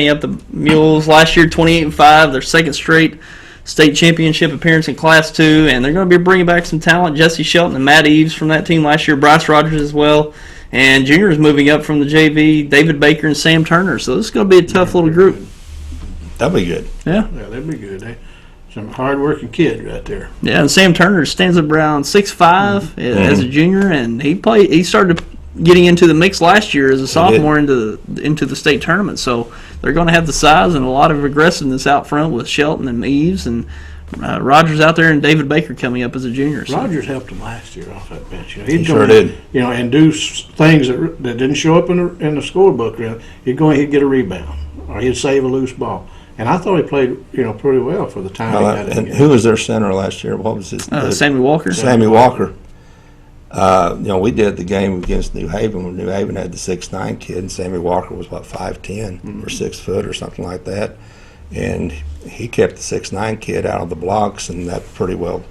up the Mules last year, 28-5, their second straight state championship appearance in Class 2, and they're going to be bringing back some talent. Jesse Shelton and Matt Eves from that team last year, Bryce Rogers as well, and juniors moving up from the JV, David Baker and Sam Turner. So this is going to be a tough little group. That'll be good. Yeah, that'll be good. Some hard-working kid right there. Yeah, and Sam Turner stands up around 6'5" as a junior, and he started getting into the mix last year as a sophomore into the state tournament. So they're going to have the size and a lot of aggressiveness out front with Shelton and Eves and Rogers out there and David Baker coming up as a junior. So. Rogers helped him last year off that bench. He sure did. And do things that didn't show up in the scorebook. He'd get a rebound or he'd save a loose ball. And I thought he played, pretty well for the time he got in. And who was their center last year? What was his? Sammy Walker. Sammy Walker. We did the game against New Haven when New Haven had the 6'9" kid, and Sammy Walker was 5'10" or 6 foot or something like that, and he kept the 6'9" kid out of the blocks, and that pretty well.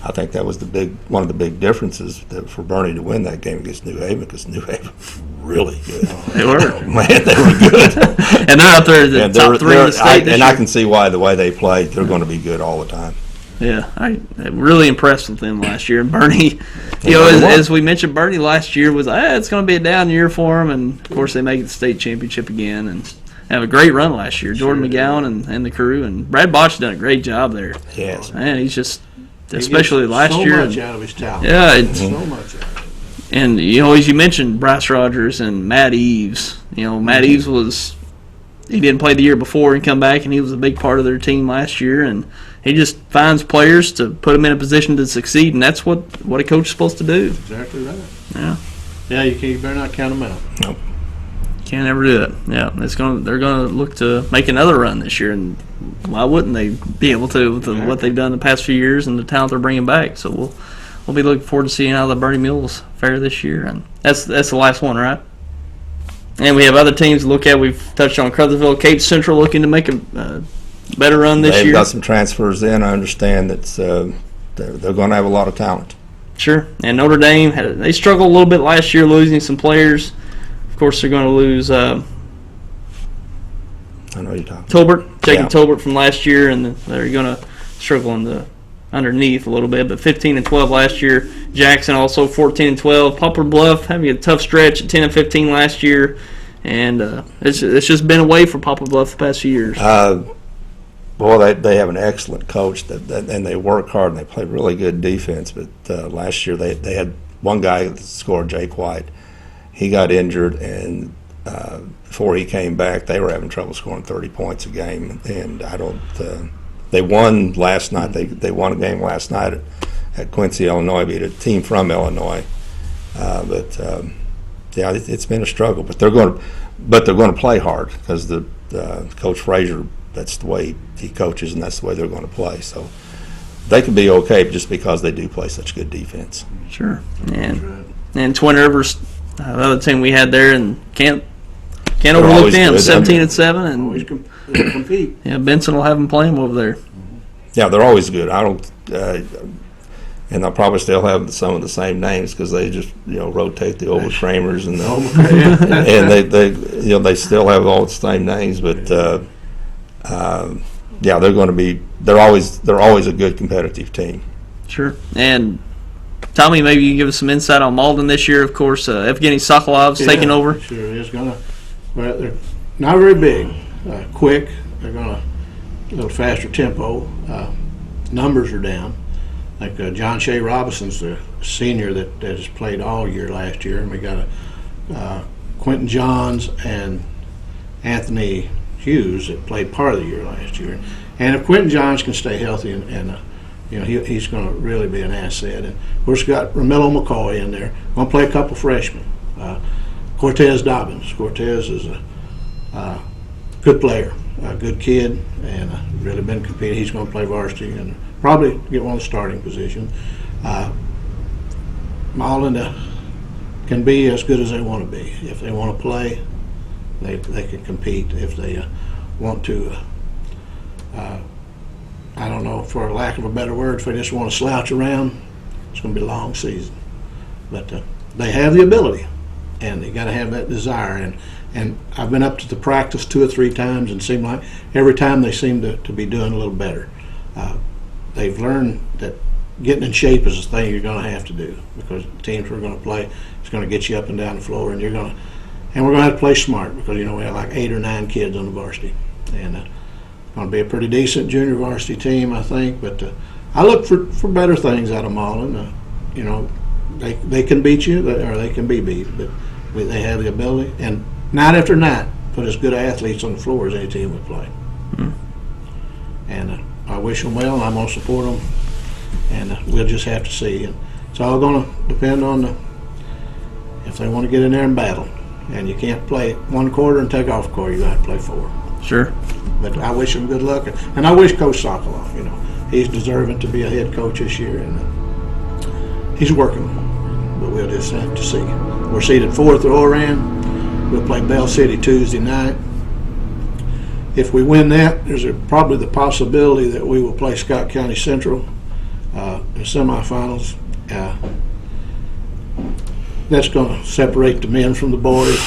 I think that was one of the big differences for Bernie to win that game against New Haven, because New Haven was really good. They were. Man, they were good. And they're out there at the top 3 in the state this year. I can see why the way they play, they're going to be good all the time. Yeah, I'm really impressed with them last year. And Bernie, as we mentioned, Bernie last year was, it's going to be a down year for him. And, of course, they make it the state championship again and have a great run last year. Jordan McGowan and the crew. And Brad Botch done a great job there. Yes. Man, he's just, especially last year. So much out of his talent. Yeah. So much out of it. And, as you mentioned, Bryce Rogers and Matt Eves. Matt Eves he didn't play the year before and come back, and he was a big part of their team last year. And he just finds players to put them in a position to succeed, and that's what a coach is supposed to do. Exactly right. Yeah. Yeah, you better not count them out. Nope. Can't ever do it. Yeah, they're going to look to make another run this year, and why wouldn't they be able to with what they've done the past few years and the talent they're bringing back? So we'll be looking forward to seeing how the Bernie Mules fare this year, and that's the last one, right? And we have other teams to look at. We've touched on Crothersville, Cape Central looking to make a better run this year. They've got some transfers in. I understand that they're going to have a lot of talent. Sure. And Notre Dame, they struggled a little bit last year losing some players. Of course, they're going to lose I know you're talking Tolbert, Jacob Tolbert from last year, and they're going to struggle in the underneath a little bit. But 15-12 last year. Jackson also 14-12. Poplar Bluff having a tough stretch at 10-15 last year. And it's just been away for Poplar Bluff the past few years. Boy, they have an excellent coach, and they work hard, and they play really good defense. But last year they had one guy that scored, Jake White. He got injured, and before he came back, they were having trouble scoring 30 points a game. And they won last night. They won a game last night at Quincy, Illinois, beat a team from Illinois. Yeah, it's been a struggle, but they're going to play hard because the Coach Frazier, that's the way he coaches, and that's the way they're going to play. So they can be okay just because they do play such good defense. Sure. And Twin Rivers, the other team we had there, and can't overlook them. 17-7, and always compete. Yeah, Benson will have them playing over there. Yeah, they're always good. And they'll probably still have some of the same names because they just rotate the old Kramers and and they still have all the same names. But they're always a good competitive team. Sure. And Tommy, maybe you can give us some insight on Malden this year. Of course, Evgeny Sokolov's taking over. Sure, it's they're not very big, quick. They're a little faster tempo. Numbers are down. Like John Shea Robinson's the senior that has played all year last year, and we got Quentin Johns and Anthony Hughes that played part of the year last year. And if Quentin Johns can stay healthy, and he's going to really be an asset. And of course, got Romello McCoy in there. Going to play a couple freshmen. Cortez Dobbins. Cortez is a good player, a good kid, and really been competing. He's going to play varsity and probably get one of the starting positions. Malden, can be as good as they want to be. If they want to play, they can compete. If they want to, I don't know, for lack of a better word, if they just want to slouch around, it's going to be a long season. But they have the ability, and they got to have that desire. And I've been up to the practice 2 or 3 times, and seem like every time they seem to be doing a little better. They've learned that getting in shape is the thing you're going to have to do, because the teams we're going to play is going to get you up and down the floor, and we're going to have to play smart, because we have like 8 or 9 kids on the varsity, and going to be a pretty decent junior varsity team, I think. But I look for better things out of Mullen. They can beat you, or they can be beat, but they have the ability, and night after night put as good athletes on the floor as any team would play. And I wish them well, and I'm going to support them, and we'll just have to see. And it's all going to depend on if they want to get in there and battle. And you can't play 1 quarter and take off a quarter. You got to play 4. Sure. But I wish him good luck, and I wish Coach Sokoloff. He's deserving to be a head coach this year, and he's working. But we'll just have to see. We're seeded 4th at Oran. We'll play Bell City Tuesday night. If we win that, there's probably the possibility that we will play Scott County Central in semifinals. That's going to separate the men from the boys,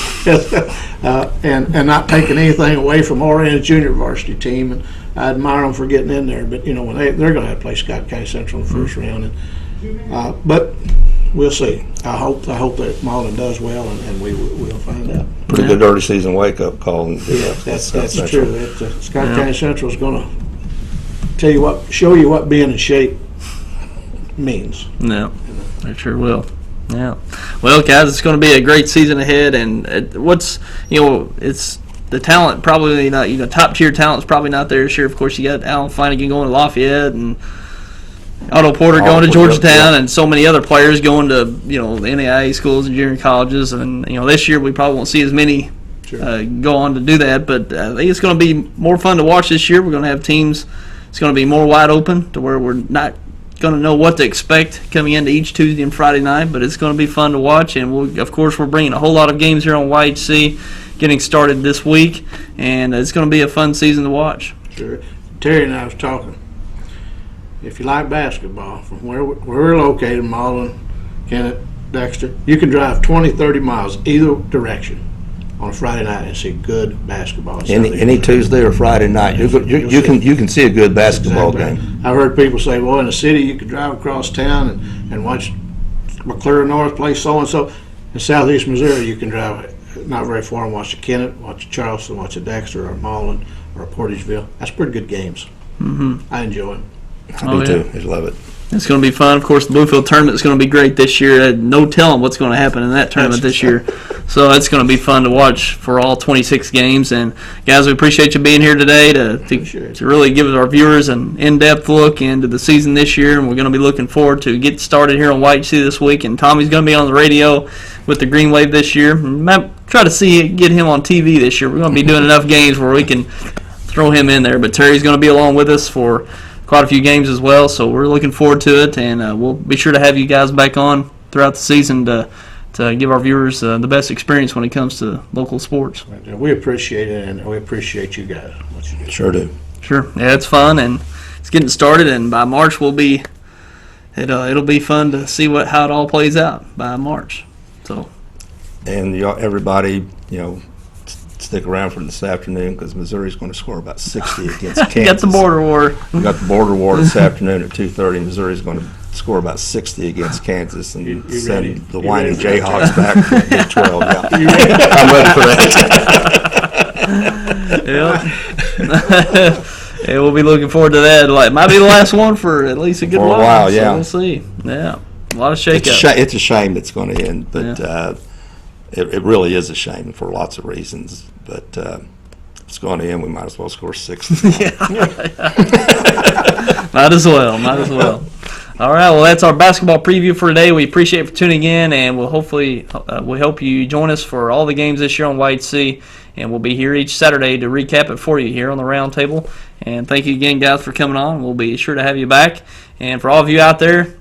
and not taking anything away from Oran's junior varsity team. And I admire them for getting in there, but when they're going to have to play Scott County Central in the first round. But we'll see. I hope that Mullen does well, and we'll find out. Pretty good early season wake-up call. Yeah, that's true. Scott County Central is going to show you what being in shape means. No, they sure will. Yeah. Well, guys, it's going to be a great season ahead, and it's the talent probably not. Top tier talent's probably not there this year. Of course, you got Alan Flanagan going to Lafayette, and Otto Porter going to Georgetown, and so many other players going to the NAIA schools and junior colleges. And this year we probably won't see as many go on to do that. But I think it's going to be more fun to watch this year. We're going to have teams. It's going to be more wide open to where we're not going to know what to expect coming into each Tuesday and Friday night. But it's going to be fun to watch, and we're bringing a whole lot of games here on YHC, getting started this week, and it's going to be a fun season to watch. Sure. Terry and I was talking. If you like basketball, from where we're located, Mullen, Kennett, Dexter, you can drive 20, 30 miles either direction on a Friday night and see good basketball. Any Tuesday or Friday night, you can see a good basketball game. I've heard people say, well, in the city you could drive across town and watch McClure North play so-and-so. In southeast Missouri, you can drive not very far and watch a Kennett, watch a Charleston, watch a Dexter or a Mullen or a Portageville. That's pretty good games. I enjoy them. I do too. I love it. It's going to be fun. Of course, the Bluefield tournament is going to be great this year. No telling what's going to happen in that tournament this year. So it's going to be fun to watch for all 26 games. And guys, we appreciate you being here today to really give our viewers an in-depth look into the season this year. And we're going to be looking forward to get started here on YHC this week. And Tommy's going to be on the radio with the Green Wave this year. Might try to get him on TV this year. We're going to be doing enough games where we can throw him in there. But Terry's going to be along with us for quite a few games as well, so we're looking forward to it, and we'll be sure to have you guys back on throughout the season to give our viewers the best experience when it comes to local sports. We appreciate it, and we appreciate you guys. What you do. Sure do. Sure. Yeah, it's fun, and it's getting started, and by March it'll be fun to see how it all plays out by March. So. And everybody, stick around for this afternoon, because Missouri's going to score about 60 against Kansas. Got the border war. We got the border war this afternoon at 2:30. Missouri's going to score about 60 against Kansas and send the whining Jayhawks back to Big 12. Yeah. I'm ready for that. Yeah, we'll be looking forward to that. It might be the last one for at least a good while. Yeah, so we'll see. Yeah, a lot of shake-up. It's a shame it's going to end, but it really is a shame for lots of reasons. But if it's going to end, we might as well score 60. Might as well. All right, well, that's our basketball preview for today. We appreciate you for tuning in, and we hope you join us for all the games this year on YHC, and we'll be here each Saturday to recap it for you here on the Roundtable. And thank you again, guys, for coming on. We'll be sure to have you back. And for all of you out there,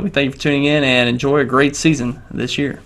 we thank you for tuning in, and enjoy a great season this year.